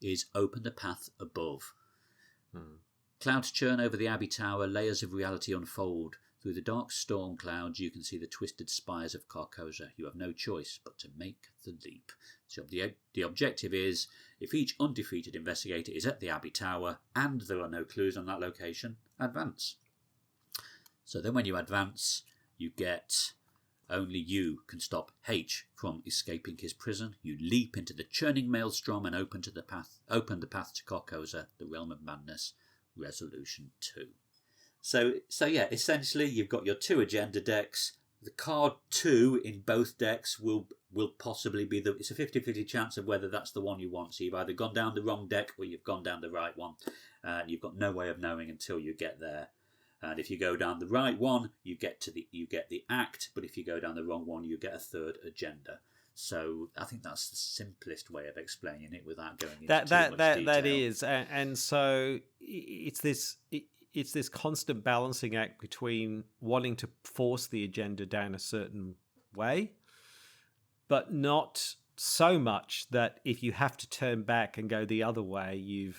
is Open the Path Above. Clouds churn over the Abbey Tower, layers of reality unfold. Through the dark storm clouds you can see the twisted spires of Carcosa. You have no choice but to make the leap. So the objective is, if each undefeated investigator is at the Abbey Tower and there are no clues on that location, advance. So then when you advance, you get... Only you can stop H from escaping his prison. You leap into the churning maelstrom and open the path to Carcosa, the realm of madness. Resolution 2. So yeah, essentially you've got your two agenda decks. The card 2 in both decks will possibly be it's a 50-50 chance of whether that's the one you want. So you've either gone down the wrong deck or you've gone down the right one. And you've got no way of knowing until you get there. And if you go down the right one, you get the act, but if you go down the wrong one, you get a third agenda. So I think that's the simplest way of explaining it without going into too much detail. That is, and so it's this constant balancing act between wanting to force the agenda down a certain way, but not so much that if you have to turn back and go the other way, you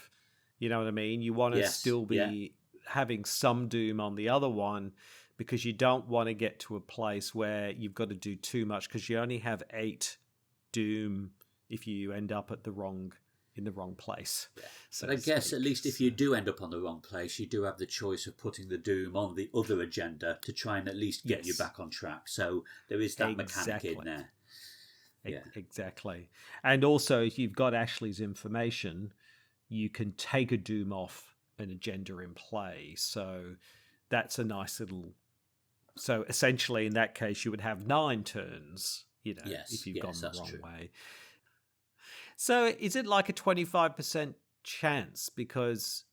know what I mean? You want to still be having some doom on the other one, because you don't want to get to a place where you've got to do too much, because you only have 8 doom if you end up in the wrong place. Yeah. So but I guess at least if you do end up on the wrong place, you do have the choice of putting the doom on the other agenda to try and at least get you back on track. So there is that mechanic in there. Yeah. Exactly. And also, if you've got Ashley's information, you can take a doom off an agenda in play. So that's a nice little... So essentially, in that case, you would have 9 turns, if you've gone the wrong way. So is it like a 25% chance? Because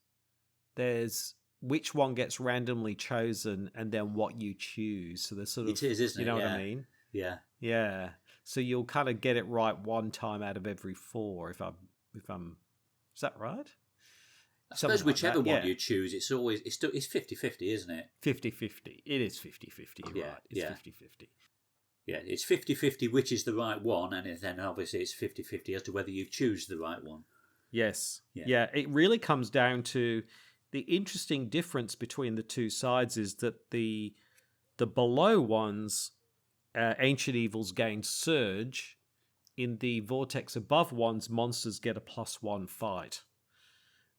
there's which one gets randomly chosen and then what you choose. So there's sort of... It is, isn't it? You know what I mean? Yeah. Yeah. So you'll kind of get it right one time out of every 4 if I'm... Is that right? I suppose whichever one you choose, it's 50-50, isn't it? 50-50. It is 50-50, right. It's 50-50. Yeah, it's 50-50 which is the right one, and then obviously it's 50-50 as to whether you choose the right one. Yes. Yeah, it really comes down to... The interesting difference between the two sides is that the below ones, Ancient Evils gain Surge. In the Vortex above ones, monsters get a +1 fight.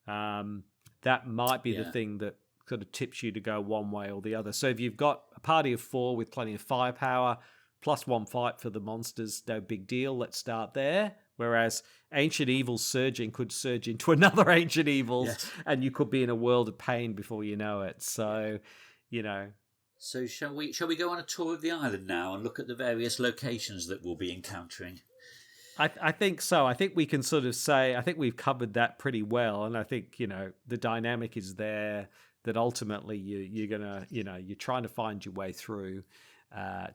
That might be the thing that sort of tips you to go one way or the other. So if you've got a party of 4 with plenty of firepower, +1 fight for the monsters, no big deal. Let's start there. Whereas Ancient Evils surging could surge into another Ancient Evils, and you could be in a world of pain before you know it. So, So shall we go on a tour of the island now and look at the various locations that we'll be encountering? I think so. I think we can sort of say, I think we've covered that pretty well. And I think, the dynamic is there that ultimately you're going to, you're trying to find your way through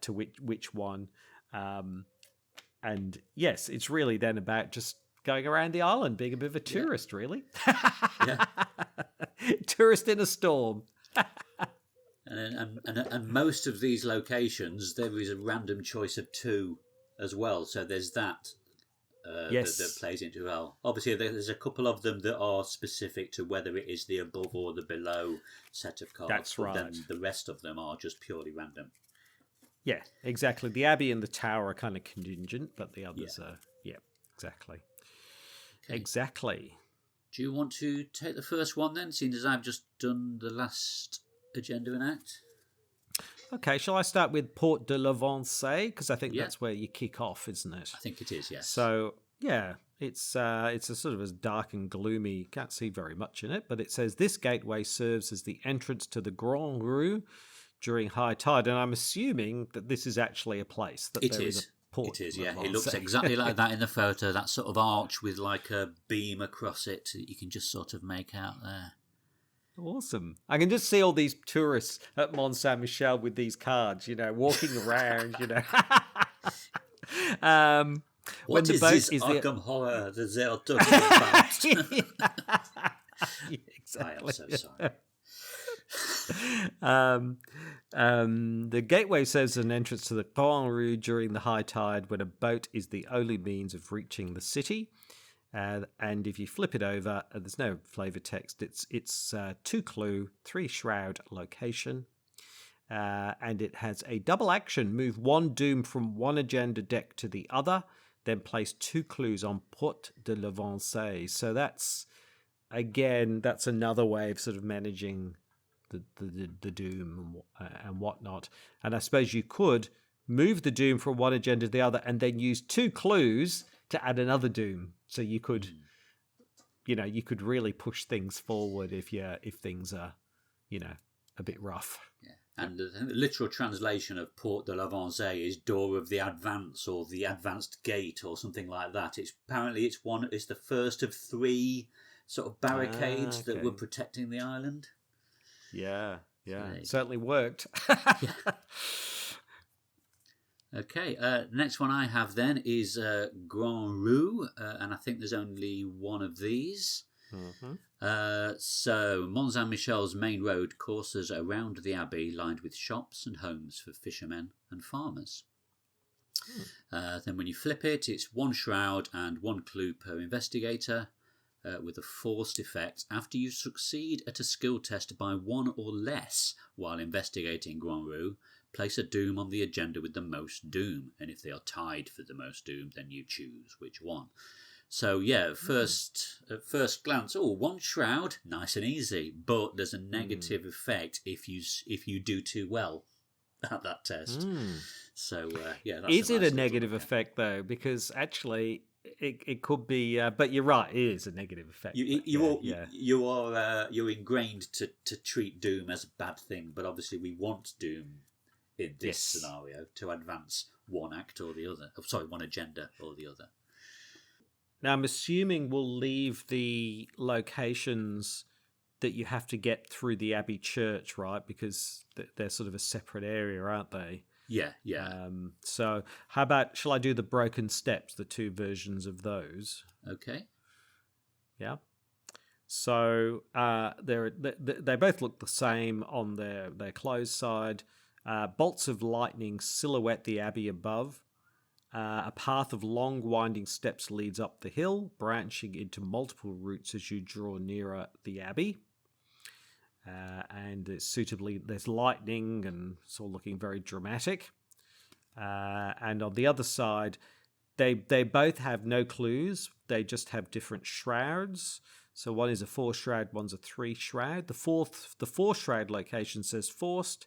to which one. And yes, it's really then about just going around the island, being a bit of a tourist, really. Tourist in a storm. And most of these locations, there is a random choice of 2 as well. So there's that that plays into well. Obviously, there's a couple of them that are specific to whether it is the above or the below set of cards. That's right. Then the rest of them are just purely random. Yeah, exactly. The Abbey and the Tower are kind of contingent, but the others are... Yeah, exactly. Okay. Exactly. Do you want to take the first one then, seeing as I've just done the last agenda and act? Okay, shall I start with Port de l'Avancée? Because I think that's where you kick off, isn't it? I think it is, yes. So, yeah, it's a sort of as dark and gloomy, can't see very much in it, but it says, this gateway serves as the entrance to the Grand Rue during high tide, and I'm assuming that this is actually a place. That it is. It is, yeah. It looks exactly like that in the photo, that sort of arch with like a beam across it that you can just sort of make out there. Awesome. I can just see all these tourists at Mont Saint-Michel with these cards, walking around, What is this Arkham Horror that they are talking about? Exactly. I am so sorry. The gateway serves as an entrance to the Grand Rue during the high tide when a boat is the only means of reaching the city. And if you flip it over, there's no flavor text. It's 2 clue, 3 shroud location. And it has a double action. Move 1 doom from one agenda deck to the other, then place 2 clues on Port de l'Avancée. So that's another way of sort of managing the doom and whatnot. And I suppose you could move the doom from one agenda to the other and then use 2 clues to add another doom. So you could, you could really push things forward if things are, a bit rough. Yeah. And the literal translation of Port de l'Avancée is door of the advance or the advanced gate or something like that. It's the first of 3 sort of barricades that were protecting the island. Yeah, it certainly worked. Okay, next one I have then is Grand Rue, and I think there's only one of these. Mm-hmm. So, Mont Saint-Michel's main road courses around the abbey, lined with shops and homes for fishermen and farmers. Then when you flip it, it's 1 shroud and 1 clue per investigator, with a forced effect. After you succeed at a skill test by 1 or less while investigating Grand Rue, place a doom on the agenda with the most doom, and if they are tied for the most doom, then you choose which one. So yeah, at first glance, 1 shroud, nice and easy, but there's a negative effect if you do too well at that test. Mm. So that's Is a it nice a little negative look at. effect though? Because actually, it could be. But you're right. It is a negative effect. You're ingrained to treat Doom as a bad thing, but obviously we want Doom in this scenario to advance one act or the other. Oh, sorry, one agenda or the other. Now I'm assuming we'll leave the locations that you have to get through the Abbey Church, right? Because they're sort of a separate area, aren't they? Yeah. So how about, shall I do the Broken Steps, the two versions of those? Okay. Yeah. So they both look the same on their closed side. Bolts of lightning silhouette the Abbey above. A path of long winding steps leads up the hill, branching into multiple routes as you draw nearer the Abbey. And it's suitably, there's lightning and it's all looking very dramatic. And on the other side, they both have no clues. They just have different shrouds. So one is a 4 shroud, one's a 3 shroud. The 4 shroud location says forced.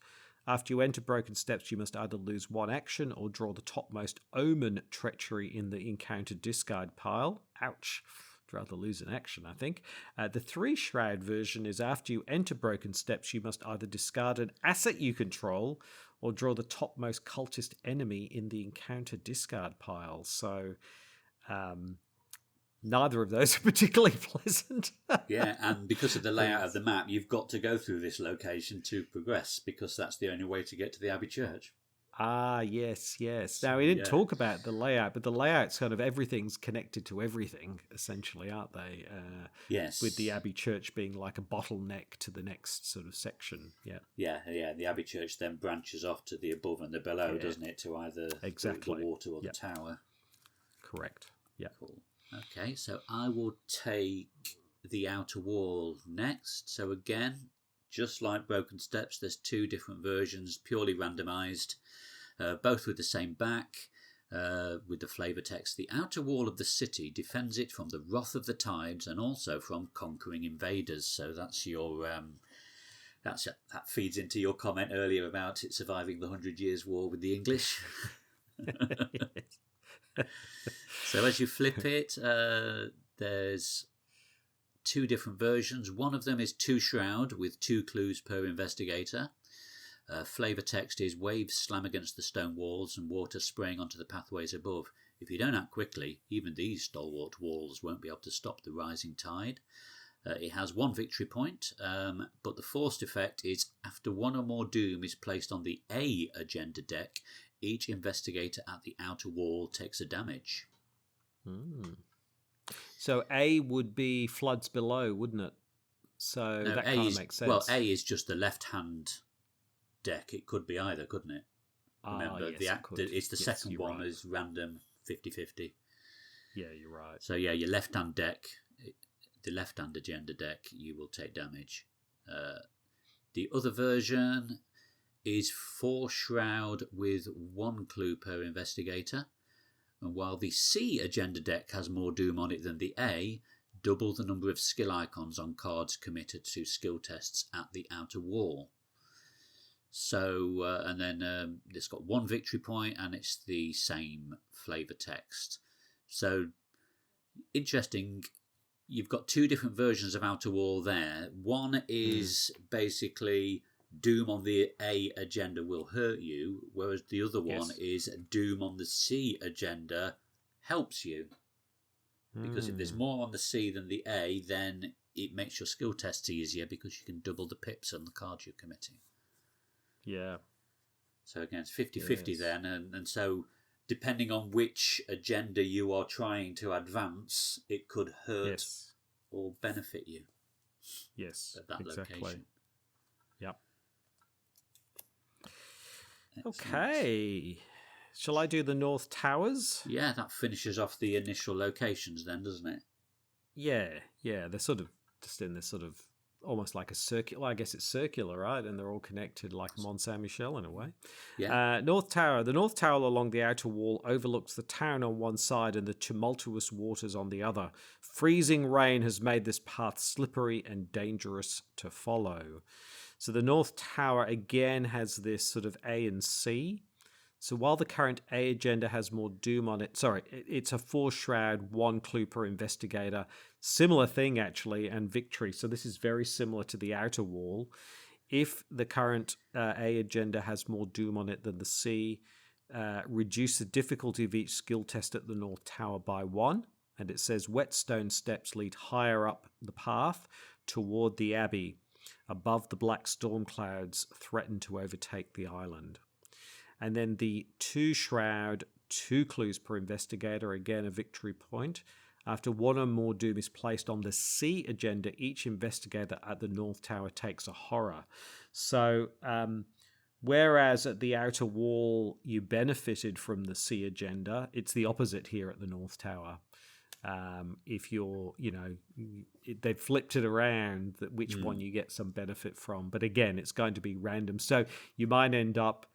After you enter Broken Steps, you must either lose 1 action or draw the topmost Omen treachery in the encounter discard pile. Ouch. I'd rather lose an action, I think. The 3 shroud version is after you enter Broken Steps, you must either discard an asset you control or draw the topmost cultist enemy in the encounter discard pile. So neither of those are particularly pleasant. Yeah, and because of the layout of the map, you've got to go through this location to progress, because that's the only way to get to the Abbey Church. Ah, yes. Now, we didn't talk about the layout, but the layout's kind of everything's connected to everything, essentially, aren't they? Yes. With the Abbey Church being like a bottleneck to the next sort of section. Yeah. Yeah. The Abbey Church then branches off to the above and the below, doesn't it? To either the water or the tower. Correct. Yeah. Cool. Okay, so I will take the outer wall next. So again, just like Broken Steps, there's 2 different versions, purely randomised, both with the same back, with the flavour text. The outer wall of the city defends it from the wrath of the tides and also from conquering invaders. So that's your that feeds into your comment earlier about it surviving the 100 Years' War with the English. So as you flip it, there's 2 different versions. One of them is 2 shroud with 2 clues per investigator. Flavour text is waves slam against the stone walls and water spraying onto the pathways above. If you don't act quickly, even these stalwart walls won't be able to stop the rising tide. It has 1 victory point, but the forced effect is after 1 or more doom is placed on the A agenda deck, each investigator at the outer wall takes a damage. So A would be floods below, wouldn't it? So no, that kind of makes sense. Well, A is just the left-hand deck. It could be either, couldn't it? Remember, yes, it's the second one is random 50-50. Yeah, you're right. So yeah, your left-hand deck, the left-hand agenda deck, you will take damage. The other version is 4 shroud with 1 clue per investigator. And while the C agenda deck has more doom on it than the A, double the number of skill icons on cards committed to skill tests at the outer wall. So, and then it's got 1 victory point and it's the same flavour text. So, interesting, you've got 2 different versions of outer wall there. One is basically doom on the A agenda will hurt you, whereas the other one is doom on the C agenda helps you. Because if there's more on the C than the A, then it makes your skill tests easier because you can double the pips on the cards you're committing. Yeah. So again, it's 50-50 then, and so depending on which agenda you are trying to advance, it could hurt or benefit you. Yes, at that location. Yep. Okay. Shall I do the North Towers? Yeah, that finishes off the initial locations then, doesn't it? Yeah. They're sort of just in this sort of almost like a circular. Well, I guess it's circular, right? And they're all connected like Mont Saint Michel in a way. Yeah. North Tower. The North Tower along the outer wall overlooks the town on one side and the tumultuous waters on the other. Freezing rain has made this path slippery and dangerous to follow. So the North Tower again has this sort of A and C. So while the current A agenda has more doom on it, it's a 4 shroud, 1 clue per investigator. Similar thing, actually, and victory. So this is very similar to the Outer Wall. If the current A agenda has more doom on it than the C, reduce the difficulty of each skill test at the North Tower by 1. And it says whetstone steps lead higher up the path toward the Abbey. Above the black storm clouds threaten to overtake the island. And then the 2 shroud, 2 clues per investigator, again a victory point. After 1 or more doom is placed on the C agenda, each investigator at the North Tower takes a horror. So whereas at the Outer Wall you benefited from the C agenda, it's the opposite here at the North Tower. If you're, they've flipped it around, which one you get some benefit from. But again, it's going to be random. So you might end up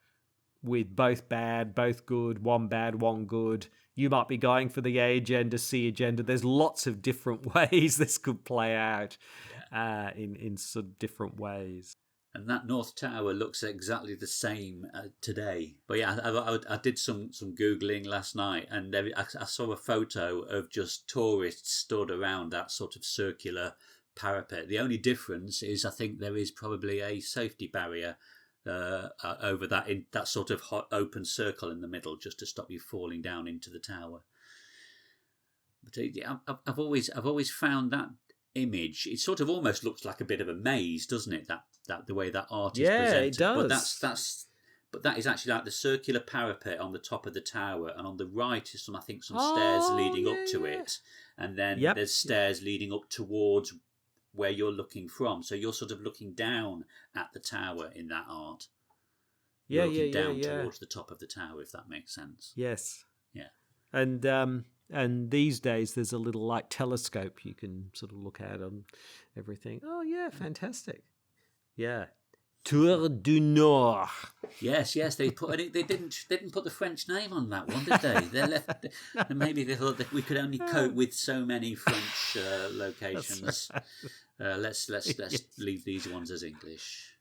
with both bad, both good, 1 bad, 1 good. You might be going for the A agenda, C agenda. There's lots of different ways this could play out in sort of different ways. And that North Tower looks exactly the same today. But yeah, I did some Googling last night, and I saw a photo of just tourists stood around that sort of circular parapet. The only difference is I think there is probably a safety barrier over that in that sort of hot open circle in the middle, just to stop you falling down into the tower. But I've always found that image. It sort of almost looks like a bit of a maze, doesn't it? That the way that art is presented. Yeah, it does. But that is actually like the circular parapet on the top of the tower, and on the right is some stairs leading up to it, and then there's stairs leading up towards where you're looking from. So you're sort of looking down at the tower in that art. You're looking down towards the top of the tower, if that makes sense. Yes. Yeah. And these days there's a little like telescope you can sort of look at on everything. Oh yeah, fantastic. Yeah. Tour du Nord. Yes, they didn't put the French name on that one, did they? They left. Maybe they thought that we could only cope with so many French locations. Right. Let's leave these ones as English.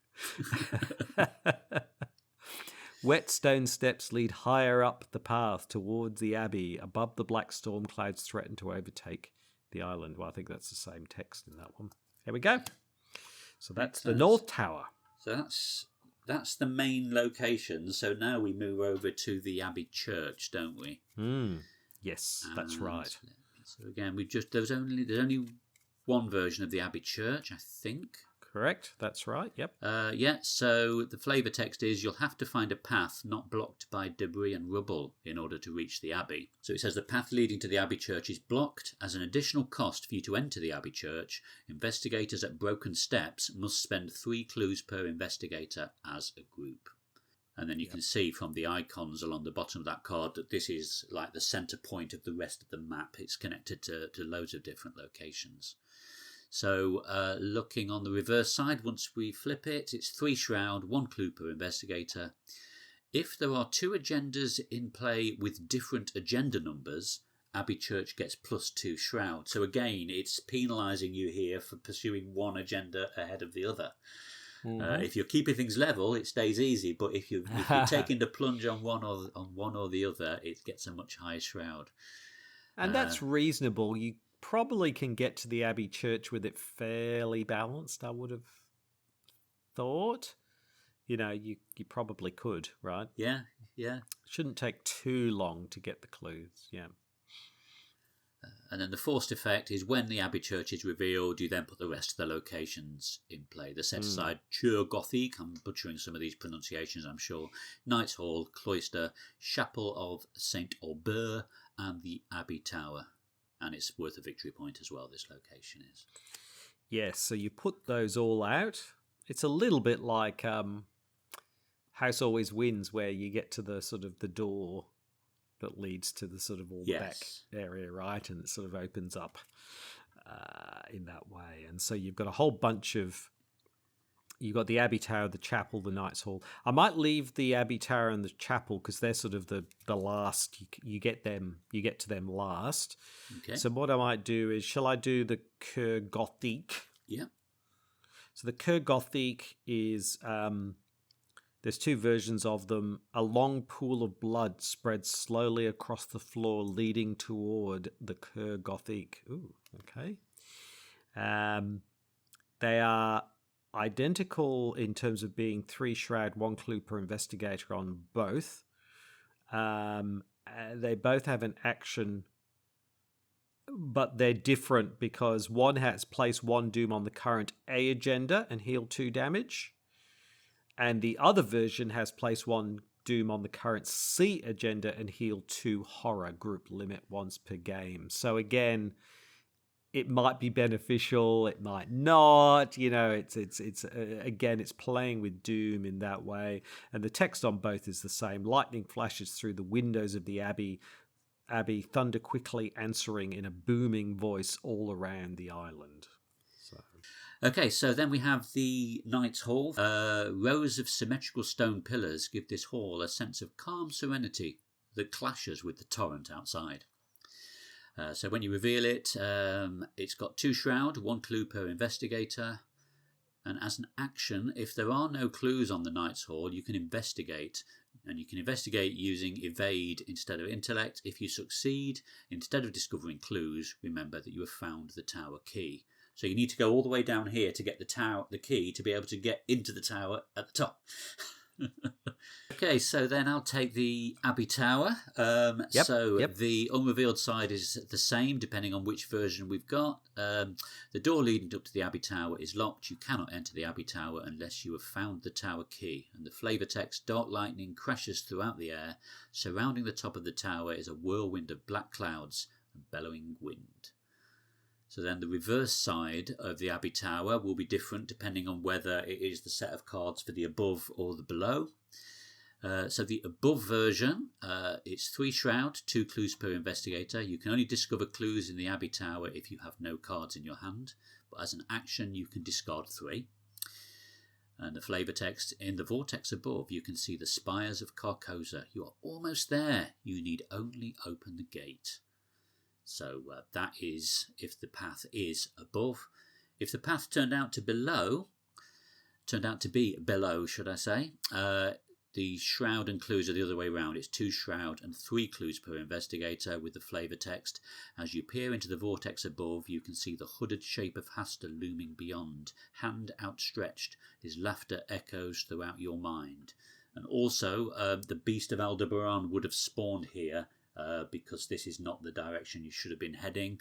Whetstone steps lead higher up the path towards the Abbey. Above the black storm clouds threaten to overtake the island. Well, I think that's the same text in that one. Here we go. So that's the North Tower. So that's the main location. So now we move over to the Abbey Church, don't we? Yes, that's right. So again, there's only one version of the Abbey Church, I think. Correct, that's right, yep. So the flavour text is, you'll have to find a path not blocked by debris and rubble in order to reach the Abbey. So it says the path leading to the Abbey Church is blocked. As an additional cost for you to enter the Abbey Church, investigators at Broken Steps must spend 3 clues per investigator as a group. And then you can see from the icons along the bottom of that card that this is like the centre point of the rest of the map. It's connected to loads of different locations. So looking on the reverse side, once we flip it, it's 3 shroud, 1 clue per investigator. If there are 2 agendas in play with different agenda numbers, Abbey Church gets +2 shroud. So again, it's penalising you here for pursuing one agenda ahead of the other. Mm-hmm. If you're keeping things level, it stays easy. But if you're taking the plunge on one or the other, it gets a much higher shroud. And that's reasonable. You probably can get to the Abbey Church with it fairly balanced, I would have thought. You probably could, right? Yeah. Shouldn't take too long to get the clues, yeah. And then the forced effect is when the Abbey Church is revealed, you then put the rest of the locations in play. The set aside Chur Gothique, I'm butchering some of these pronunciations, I'm sure, Knight's Hall, Cloister, Chapel of St. Aubert, and the Abbey Tower. And it's worth a victory point as well, this location is. Yes, so you put those all out. It's a little bit like House Always Wins, where you get to the sort of the door that leads to the sort of all back area, right? And it sort of opens up in that way. And so you've got a whole bunch of... You've got the Abbey Tower, the Chapel, the Knight's Hall. I might leave the Abbey Tower and the Chapel because they're sort of the last. You get to them last. Okay. So what I might do is, shall I do the Chur Gothique? Yeah. So the Cœur Gothique is there's two versions of them. A long pool of blood spreads slowly across the floor, leading toward the Cœur Gothique. Ooh, okay. They are identical in terms of being 3 shroud, 1 clue per investigator on both. They both have an action, but they're different because one has place 1 doom on the current A agenda and heal 2 damage, and the other version has place 1 doom on the current C agenda and heal 2 horror, group limit once per game. So again, it might be beneficial, it might not. It's again, it's playing with doom in that way. And the text on both is the same. Lightning flashes through the windows of the Abbey, thunder quickly answering in a booming voice all around the island. Okay, so then we have the Knight's Hall. Rows of symmetrical stone pillars give this hall a sense of calm serenity that clashes with the torrent outside. So when you reveal it, it's got 2 shroud, 1 clue per investigator. And as an action, if there are no clues on the Knight's Hall, you can investigate. And you can investigate using evade instead of intellect. If you succeed, instead of discovering clues, remember that you have found the tower key. So you need to go all the way down here to get the key to be able to get into the tower at the top. Okay, so then I'll take the Abbey Tower. The unrevealed side is the same depending on which version we've got. The door leading up to the Abbey Tower is locked. You cannot enter the Abbey Tower unless you have found the tower key. And the flavour text, dark lightning crashes throughout the air. Surrounding the top of the tower is a whirlwind of black clouds and bellowing wind. So then the reverse side of the Abbey Tower will be different depending on whether it is the set of cards for the above or the below. So the above version, it's 3 shroud, 2 clues per investigator. You can only discover clues in the Abbey Tower if you have no cards in your hand. But as an action, you can discard 3. And the flavour text, in the vortex above, you can see the spires of Carcosa. You are almost there. You need only open the gate. So that is if the path is above. If the path turned out to be below, should I say, the shroud and clues are the other way around. It's 2 shroud and 3 clues per investigator with the flavour text. As you peer into the vortex above, you can see the hooded shape of Hasta looming beyond. Hand outstretched, his laughter echoes throughout your mind. And also, the Beast of Aldebaran would have spawned here, because this is not the direction you should have been heading.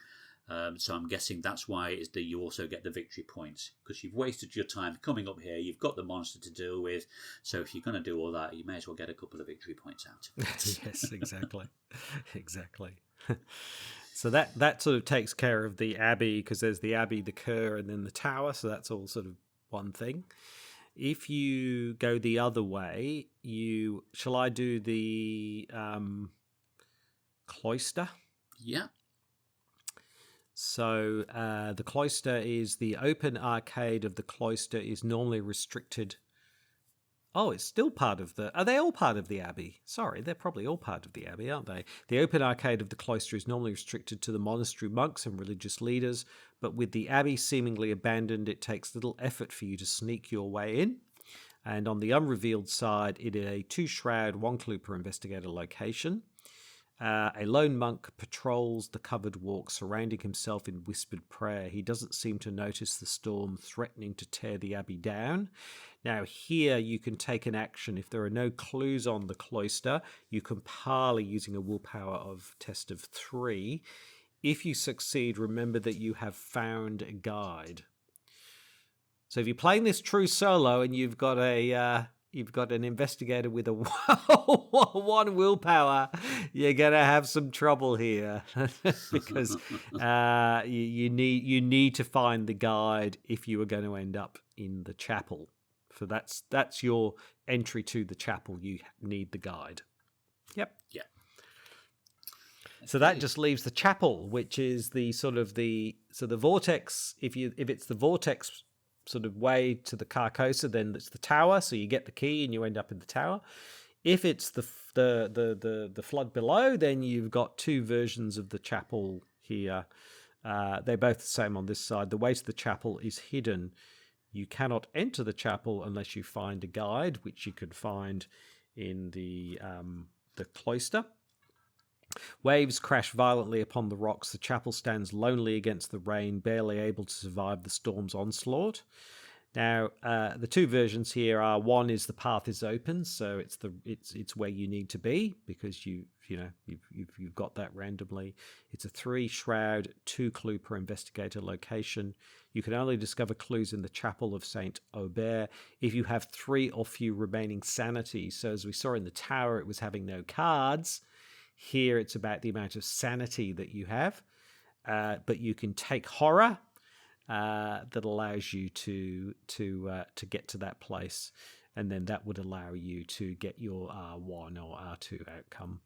So I'm guessing that's why it is that you also get the victory points, because you've wasted your time coming up here. You've got the monster to deal with. So if you're going to do all that, you may as well get a couple of victory points out. Yes, exactly. Exactly. So that sort of takes care of the Abbey, because there's the Abbey, the Cœur, and then the Tower. So that's all sort of one thing. If you go the other way, shall I do the cloister? Yeah. So the cloister is the open arcade of the cloister is normally restricted. Oh, it's still part of the... Are they all part of the Abbey? Sorry, they're probably all part of the Abbey, aren't they? The open arcade of the cloister is normally restricted to the monastery monks and religious leaders, but with the Abbey seemingly abandoned, it takes little effort for you to sneak your way in. And on the unrevealed side, it is a 2 shroud, 1 clue per investigator location. A lone monk patrols the covered walk, surrounding himself in whispered prayer. He doesn't seem to notice the storm threatening to tear the Abbey down. Now here you can take an action. If there are no clues on the cloister, you can parley using a willpower of test of 3. If you succeed, remember that you have found a guide. So if you're playing this true solo and you've got an investigator with a 1 willpower, you're going to have some trouble here because you need to find the guide if you are going to end up in the chapel. So that's your entry to the chapel. You need the guide. Yep. Yeah. So that just leaves the chapel, which is the vortex. If it's the vortex sort of way to the Carcosa, then it's the tower. So you get the key and you end up in the tower. If it's the flood below, then you've got 2 versions of the chapel here. They're both the same on this side. The way to the chapel is hidden You cannot enter the chapel unless you find a guide, which you could find in the cloister. Waves crash violently upon the rocks. The chapel stands lonely against the rain, barely able to survive the storm's onslaught. Now, the two versions here are: one is the path is open, so it's where you need to be because you've got that randomly. It's a 3 shroud, 2 clue per investigator location. You can only discover clues in the chapel of Saint Aubert if you have 3 or few remaining sanity. So as we saw in the tower, it was having no cards. Here, it's about the amount of sanity that you have, but you can take horror. That allows you to get to that place, and then that would allow you to get your R1 or R2 outcome.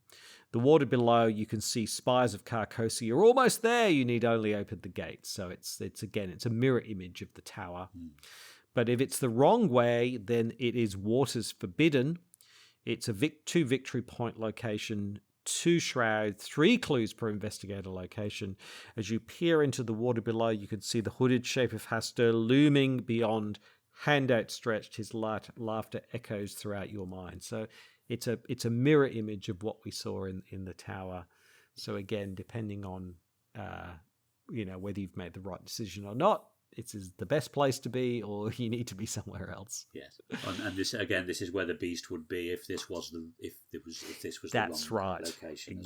The water below, you can see spires of Carcosa. You're almost there. You need only open the gate. So it's a mirror image of the tower. But if it's the wrong way, then it is Waters Forbidden. It's a 2 victory point location, 2 shroud, 3 clues per investigator location. As you peer into the water below, you can see the hooded shape of Hastur looming beyond, hand outstretched. His laughter echoes throughout your mind. So it's a mirror image of what we saw in the tower. So again, depending on whether you've made the right decision or not, it is the best place to be, or you need to be somewhere else. Yes, and this is where the beast would be if this was the That's wrong right. location.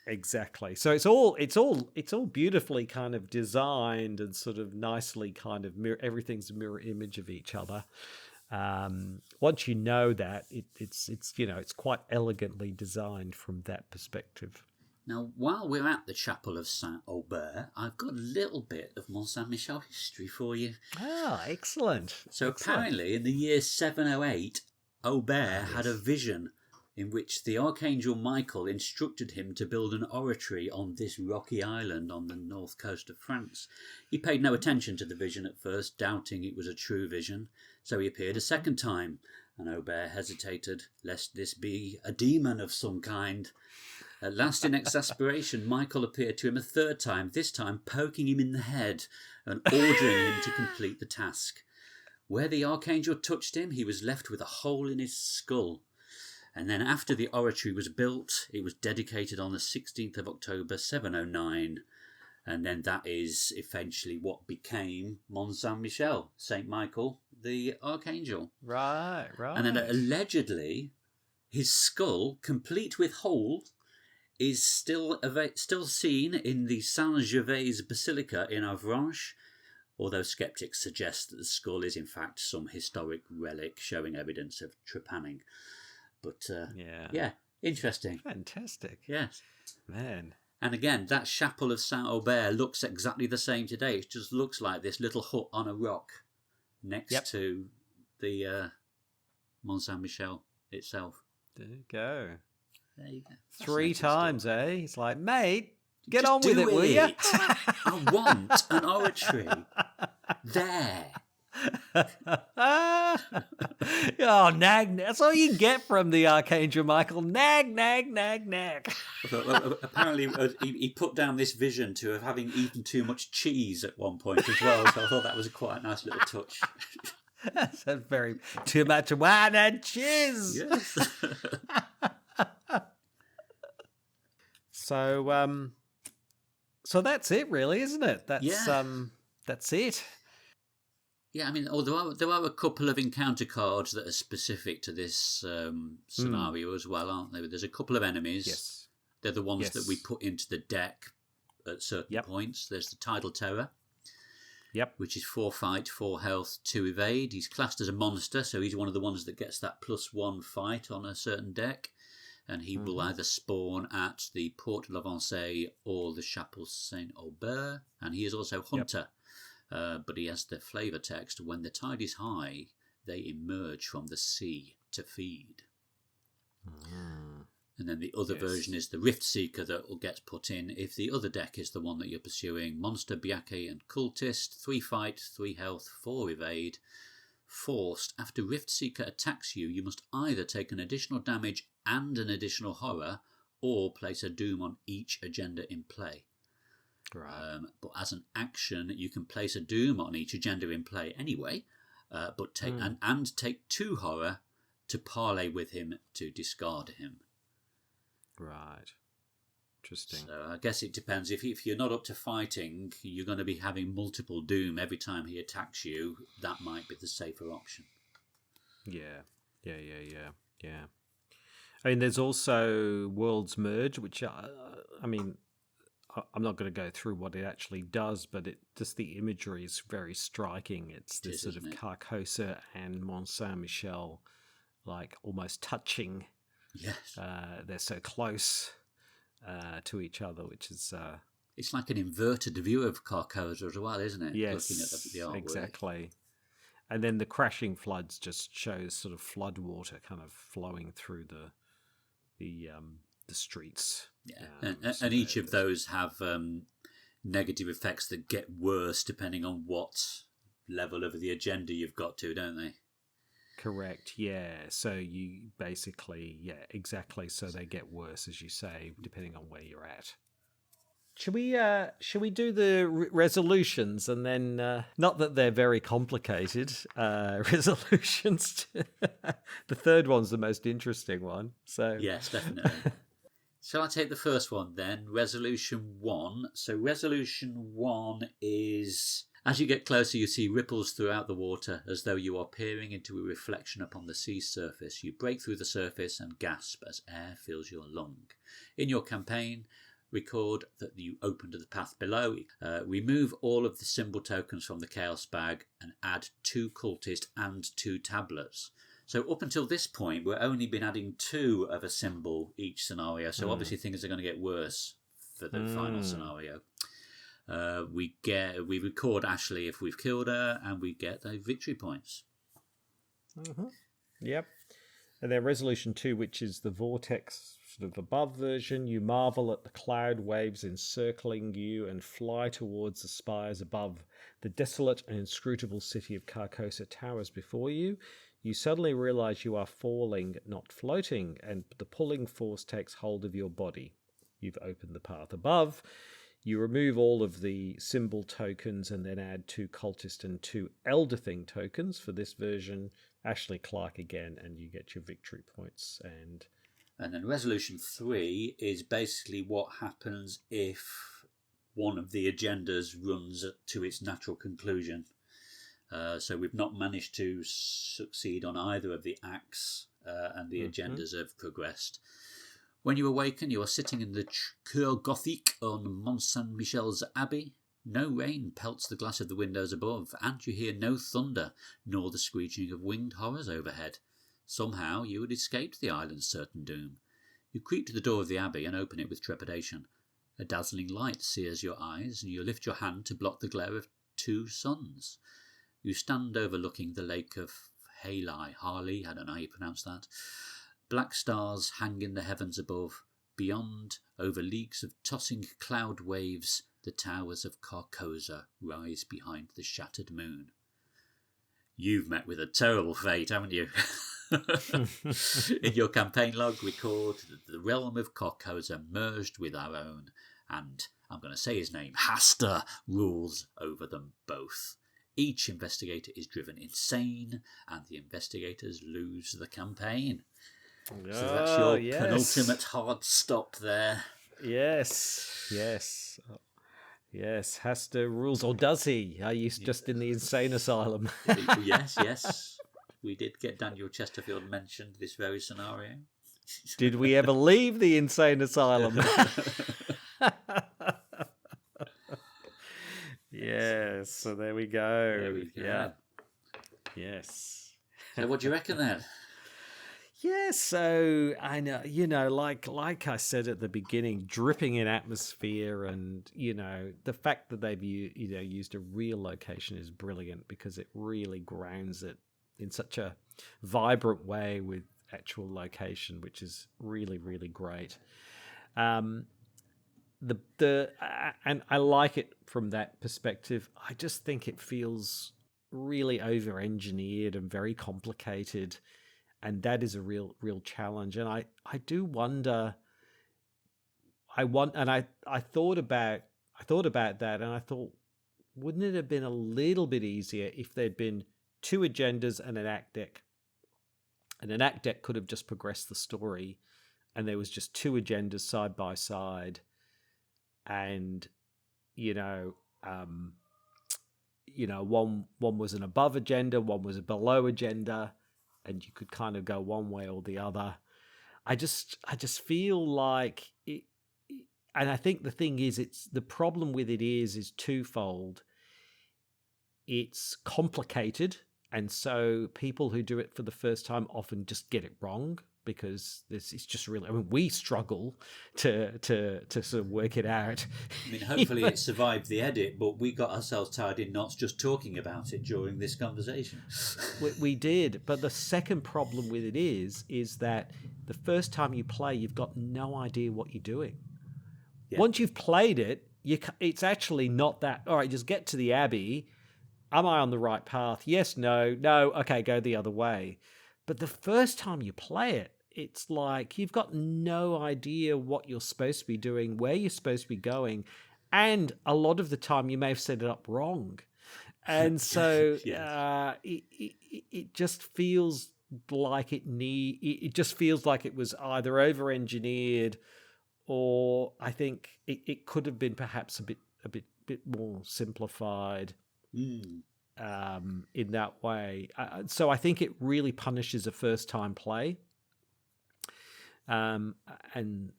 Exactly. So it's all beautifully kind of designed and sort of nicely kind of everything's a mirror image of each other. Once you know that, it's quite elegantly designed from that perspective. Now, while we're at the Chapel of Saint Aubert, I've got a little bit of Mont Saint Michel history for you. Ah, excellent. Apparently, in the year 708, Aubert had a vision in which the Archangel Michael instructed him to build an oratory on this rocky island on the north coast of France. He paid no attention to the vision at first, doubting it was a true vision, so he appeared a second time, and Aubert hesitated, lest this be a demon of some kind. At last, in exasperation, Michael appeared to him a third time, this time poking him in the head and ordering him to complete the task. Where the Archangel touched him, he was left with a hole in his skull. And then after the oratory was built, it was dedicated on the 16th of October 709. And then that is eventually what became Mont Saint Michel, Saint Michael, the Archangel. Right. And then allegedly, his skull, complete with hole, is still seen in the Saint-Gervais Basilica in Avranches, although skeptics suggest that the skull is in fact some historic relic showing evidence of trepanning. But yeah, interesting. Fantastic. Yes. Man. And again, that chapel of Saint Aubert looks exactly the same today. It just looks like this little hut on a rock next to the Mont Saint Michel itself. There you go. There you go. 3 times, eh? It's like, mate, get just on with it, will you? I want an oratory there. Oh, nag. That's all you get from the Archangel Michael. Nag. Apparently, he put down this vision to of having eaten too much cheese at one point as well, so I thought that was quite a nice little touch. That's a very too much wine and cheese. Yes. So that's it, really, isn't it? That's it. Yeah, I mean, there are a couple of encounter cards that are specific to this scenario as well, aren't there? There's a couple of enemies. Yes. They're the ones that we put into the deck at certain points. There's the Tidal Terror. Which is 4 fight, 4 health, 2 evade. He's classed as a monster, so he's one of the ones that gets that +1 fight on a certain deck. And he will either spawn at the Porte de l'Avancée or the Chapelle Saint Aubert. And he is also Hunter. But he has the flavour text, when the tide is high, they emerge from the sea to feed. And then the other version is the Rift Seeker that gets put in if the other deck is the one that you're pursuing. Monster, Biake and Cultist, 3 fight, 3 health, 4 evade. Forced, after Rift Seeker attacks you, you must either take an additional damage and an additional horror, or place a doom on each agenda in play. Right. But as an action, you can place a doom on each agenda in play anyway, but take and take 2 horror to parlay with him to discard him. Right. Interesting. So I guess it depends. If you're not up to fighting, you're going to be having multiple doom every time he attacks you. That might be the safer option. Yeah. I mean, there's also Worlds Merge, which I mean, I'm not going to go through what it actually does, but just the imagery is very striking. It's this sort of Carcosa and Mont Saint Michel, like almost touching. Yes, they're so close to each other, which is it's like an inverted view of Carcosa as well, isn't it? Yes, looking at the artwork. Exactly. And then the crashing floods just shows sort of flood water kind of flowing through the streets. Yeah, and each of those have negative effects that get worse depending on what level of the agenda you've got to, don't they? Correct, yeah. So you basically, exactly. So they get worse, as you say, depending on where you're at. Should we do the resolutions and then not that they're very complicated resolutions. The third one's the most interesting one. So yes, definitely. Shall I take the first one then? Resolution 1. So resolution 1 is, as you get closer, you see ripples throughout the water as though you are peering into a reflection upon the sea surface. You break through the surface and gasp as air fills your lung. In your campaign, record that you opened the path below. Remove all of the symbol tokens from the chaos bag and add 2 cultist and 2 tablets. So up until this point, we've only been adding 2 of a symbol each scenario. So obviously things are going to get worse for the final scenario. We record Ashley if we've killed her, and we get the victory points. Mm-hmm. Yep. And then resolution 2, which is the vortex sort of above version. You marvel at the cloud waves encircling you and fly towards the spires above. The desolate and inscrutable city of Carcosa towers before you. You suddenly realize you are falling, not floating, and the pulling force takes hold of your body. You've opened the path above. You remove all of the symbol tokens and then add 2 cultist and 2 elder thing tokens for this version. Ashley Clark again, and you get your victory points. And then resolution 3 is basically what happens if one of the agendas runs to its natural conclusion. So we've not managed to succeed on either of the acts, and the agendas have progressed. When you awaken, you are sitting in the Cour Gothique on Mont Saint Michel's Abbey. No rain pelts the glass of the windows above, and you hear no thunder, nor the screeching of winged horrors overhead. Somehow you had escaped the island's certain doom. You creep to the door of the abbey and open it with trepidation. A dazzling light sears your eyes, and you lift your hand to block the glare of 2 suns. You stand overlooking the lake of Harley, I don't know how you pronounce that. Black stars hang in the heavens above. Beyond, over leagues of tossing cloud waves, the towers of Carcosa rise behind the shattered moon. You've met with a terrible fate, haven't you? In your campaign log, record that the realm of Carcosa merged with our own, and I'm going to say his name, Hasta, rules over them both. Each investigator is driven insane, and the investigators lose the campaign. So that's your penultimate hard stop there. Yes. Hasta rules, or does he? Are you just in the insane asylum? Yes. We did get Daniel Chesterfield mentioned this very scenario. Did we ever leave the insane asylum? Yes, so there we go. Yeah. Yes. So what do you reckon then? Yeah, so I know, like I said at the beginning, dripping in atmosphere, and the fact that they've used a real location is brilliant because it really grounds it in such a vibrant way with actual location, which is really, really great. And I like it from that perspective. I just think it feels really over-engineered and very complicated. And that is a real challenge. And I do wonder, I thought about I thought about that, and I thought, wouldn't it have been a little bit easier if there'd been 2 agendas and an act deck? And an act deck could have just progressed the story, and there was just 2 agendas side by side, and one was an above agenda, one was a below agenda, and you could kind of go one way or the other. I just feel like it, and I think the thing is, it's the problem with it is twofold. It's complicated, and so people who do it for the first time often just get it wrong, because it's just really, I mean, we struggle to sort of work it out. I mean, hopefully it survived the edit, but we got ourselves tied in knots just talking about it during this conversation. We did, but the second problem with it is that the first time you play, you've got no idea what you're doing. Yeah. Once you've played it, it's actually not that, all right, just get to the Abbey. Am I on the right path? Yes, no, okay, go the other way. But the first time you play it, it's like you've got no idea what you're supposed to be doing, where you're supposed to be going, and a lot of the time you may have set it up wrong. And so yes. It just feels like it just feels like it was either over-engineered, or I think it could have been perhaps a bit more simplified. In that way. So I think it really punishes a first-time play. And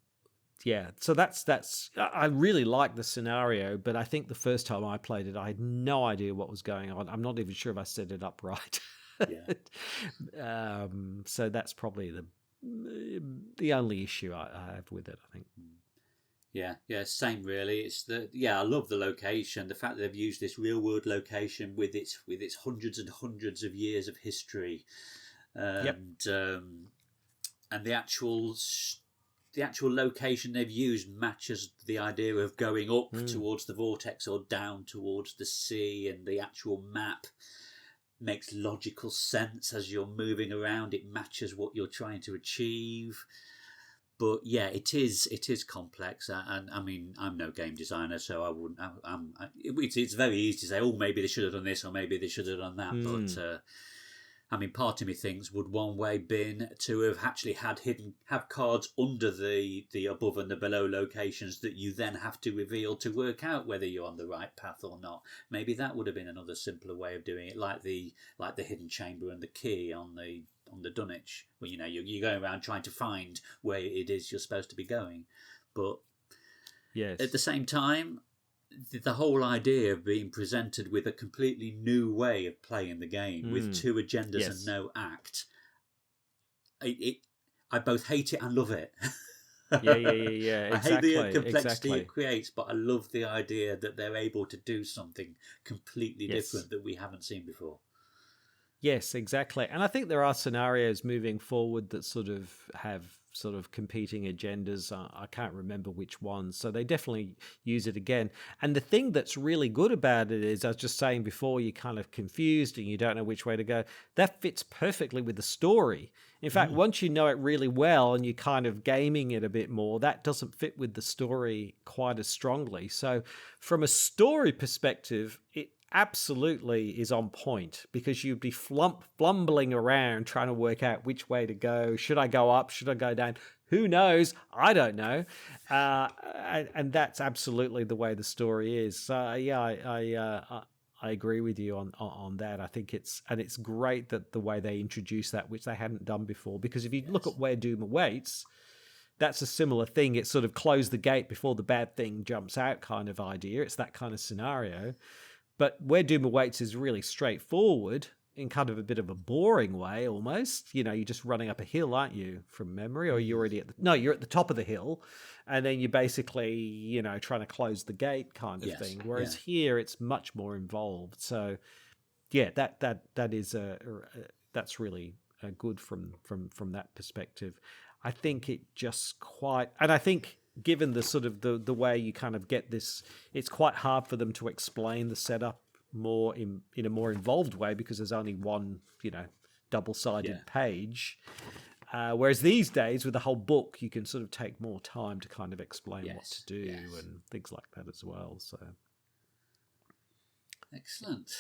yeah, so that's I really like the scenario, but I think the first time I played it, I had no idea what was going on. I'm not even sure if I set it up right. Yeah. So that's probably the only issue I have with it, I think. Yeah, same really. I love the location. The fact that they've used this real world location with its hundreds and hundreds of years of history, and the actual location they've used matches the idea of going up towards the vortex or down towards the sea, and the actual map makes logical sense as you're moving around. It matches what you're trying to achieve. But yeah, it is complex, and I mean, I'm no game designer, so I wouldn't. It's very easy to say, oh, maybe they should have done this, or maybe they should have done that. But I mean, part of me thinks, would one way been to have actually have cards under the above and the below locations that you then have to reveal to work out whether you're on the right path or not. Maybe that would have been another simpler way of doing it, like the hidden chamber and the key on the Dunwich, where you're going around trying to find where it is you're supposed to be going. But yes, at the same time, the whole idea of being presented with a completely new way of playing the game with 2 agendas and no act, I both hate it and love it. Yeah. I hate the complexity it creates, but I love the idea that they're able to do something completely different that we haven't seen before. Yes, exactly. And I think there are scenarios moving forward that sort of have sort of competing agendas. I can't remember which ones. So they definitely use it again. And the thing that's really good about it is, I was just saying before, you're kind of confused and you don't know which way to go. That fits perfectly with the story. In fact, once you know it really well and you're kind of gaming it a bit more, that doesn't fit with the story quite as strongly. So from a story perspective, it absolutely is on point, because you'd be flumbling around trying to work out which way to go. Should I go up? Should I go down? Who knows? I don't know. And that's absolutely the way the story is. I agree with you on that. I think it's great that the way they introduce that, which they hadn't done before, because if you look at Where Doom Awaits, that's a similar thing. It's sort of close the gate before the bad thing jumps out kind of idea. It's that kind of scenario. But Where Doom Awaits is really straightforward in kind of a bit of a boring way almost. You're just running up a hill, aren't you, from memory? Or you're already you're at the top of the hill, and then you're basically, trying to close the gate kind of thing. Whereas here it's much more involved. So yeah, that is that's really good from that perspective. I think it just and I think, given the sort of the way you kind of get this, it's quite hard for them to explain the setup more in a more involved way, because there's only one, double-sided page. Whereas these days, with the whole book, you can sort of take more time to kind of explain what to do and things like that as well. So excellent.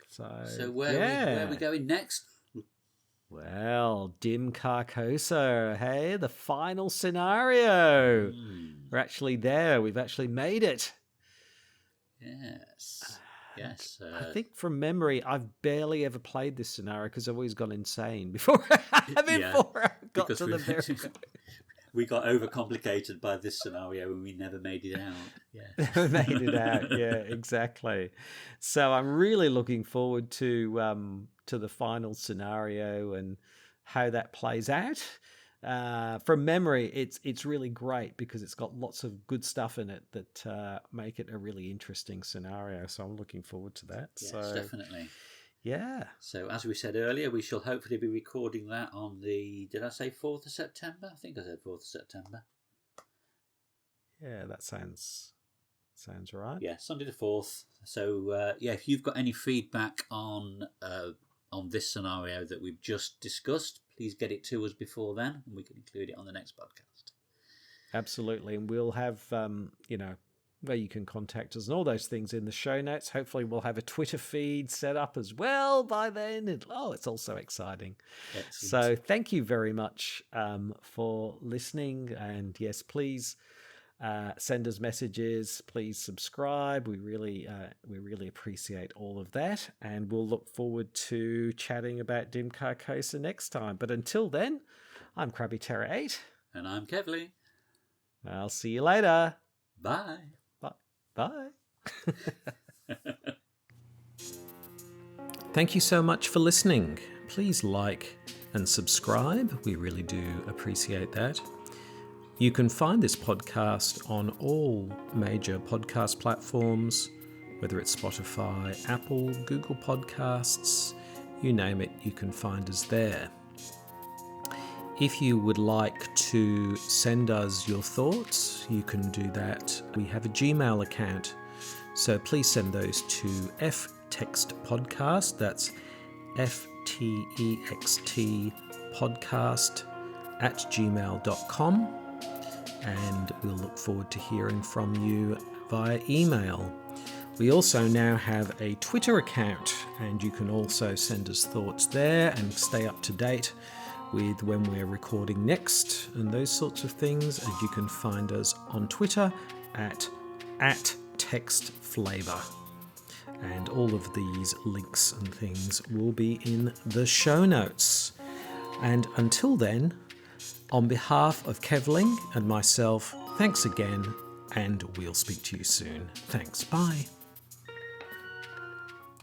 So where are we going next? Well, Dim Carcosa, hey, the final scenario. We're actually there. We've actually made it. Yes. I think from memory, I've barely ever played this scenario because I've always gone insane before I got to the very we got overcomplicated by this scenario and we never made it out. Never made it out. Yeah, exactly. So I'm really looking forward to the final scenario and how that plays out. From memory, it's really great because it's got lots of good stuff in it that make it a really interesting scenario. So I'm looking forward to that. Yes, definitely. Yeah. So as we said earlier, we shall hopefully be recording that on the, did I say 4th of September? I think I said 4th of September. Yeah, that sounds right. Yeah, Sunday the 4th. So if you've got any feedback on this scenario that we've just discussed, please get it to us before then and we can include it on the next podcast. Absolutely. And we'll have, where you can contact us and all those things in the show notes. Hopefully we'll have a Twitter feed set up as well by then. It's all so exciting. Excellent. So thank you very much for listening. And yes, please send us messages. Please subscribe. We really appreciate all of that. And we'll look forward to chatting about Dim Carcosa next time. But until then, I'm CrabbyTerror8. And I'm Kevling. I'll see you later. Bye. Bye. Thank you so much for listening. Please like and subscribe. We really do appreciate that. You can find this podcast on all major podcast platforms, whether it's Spotify, Apple, Google Podcasts, you name it, you can find us there. If you would like to send us your thoughts, you can do that. We have a Gmail account, so please send those to ftextpodcast, that's FTEXT podcast @gmail.com, and we'll look forward to hearing from you via email. We also now have a Twitter account, and you can also send us thoughts there and stay up to date with when we're recording next and those sorts of things. And you can find us on Twitter at @textflavor. And all of these links and things will be in the show notes. And until then, on behalf of Kevling and myself, thanks again, and we'll speak to you soon. Thanks. Bye.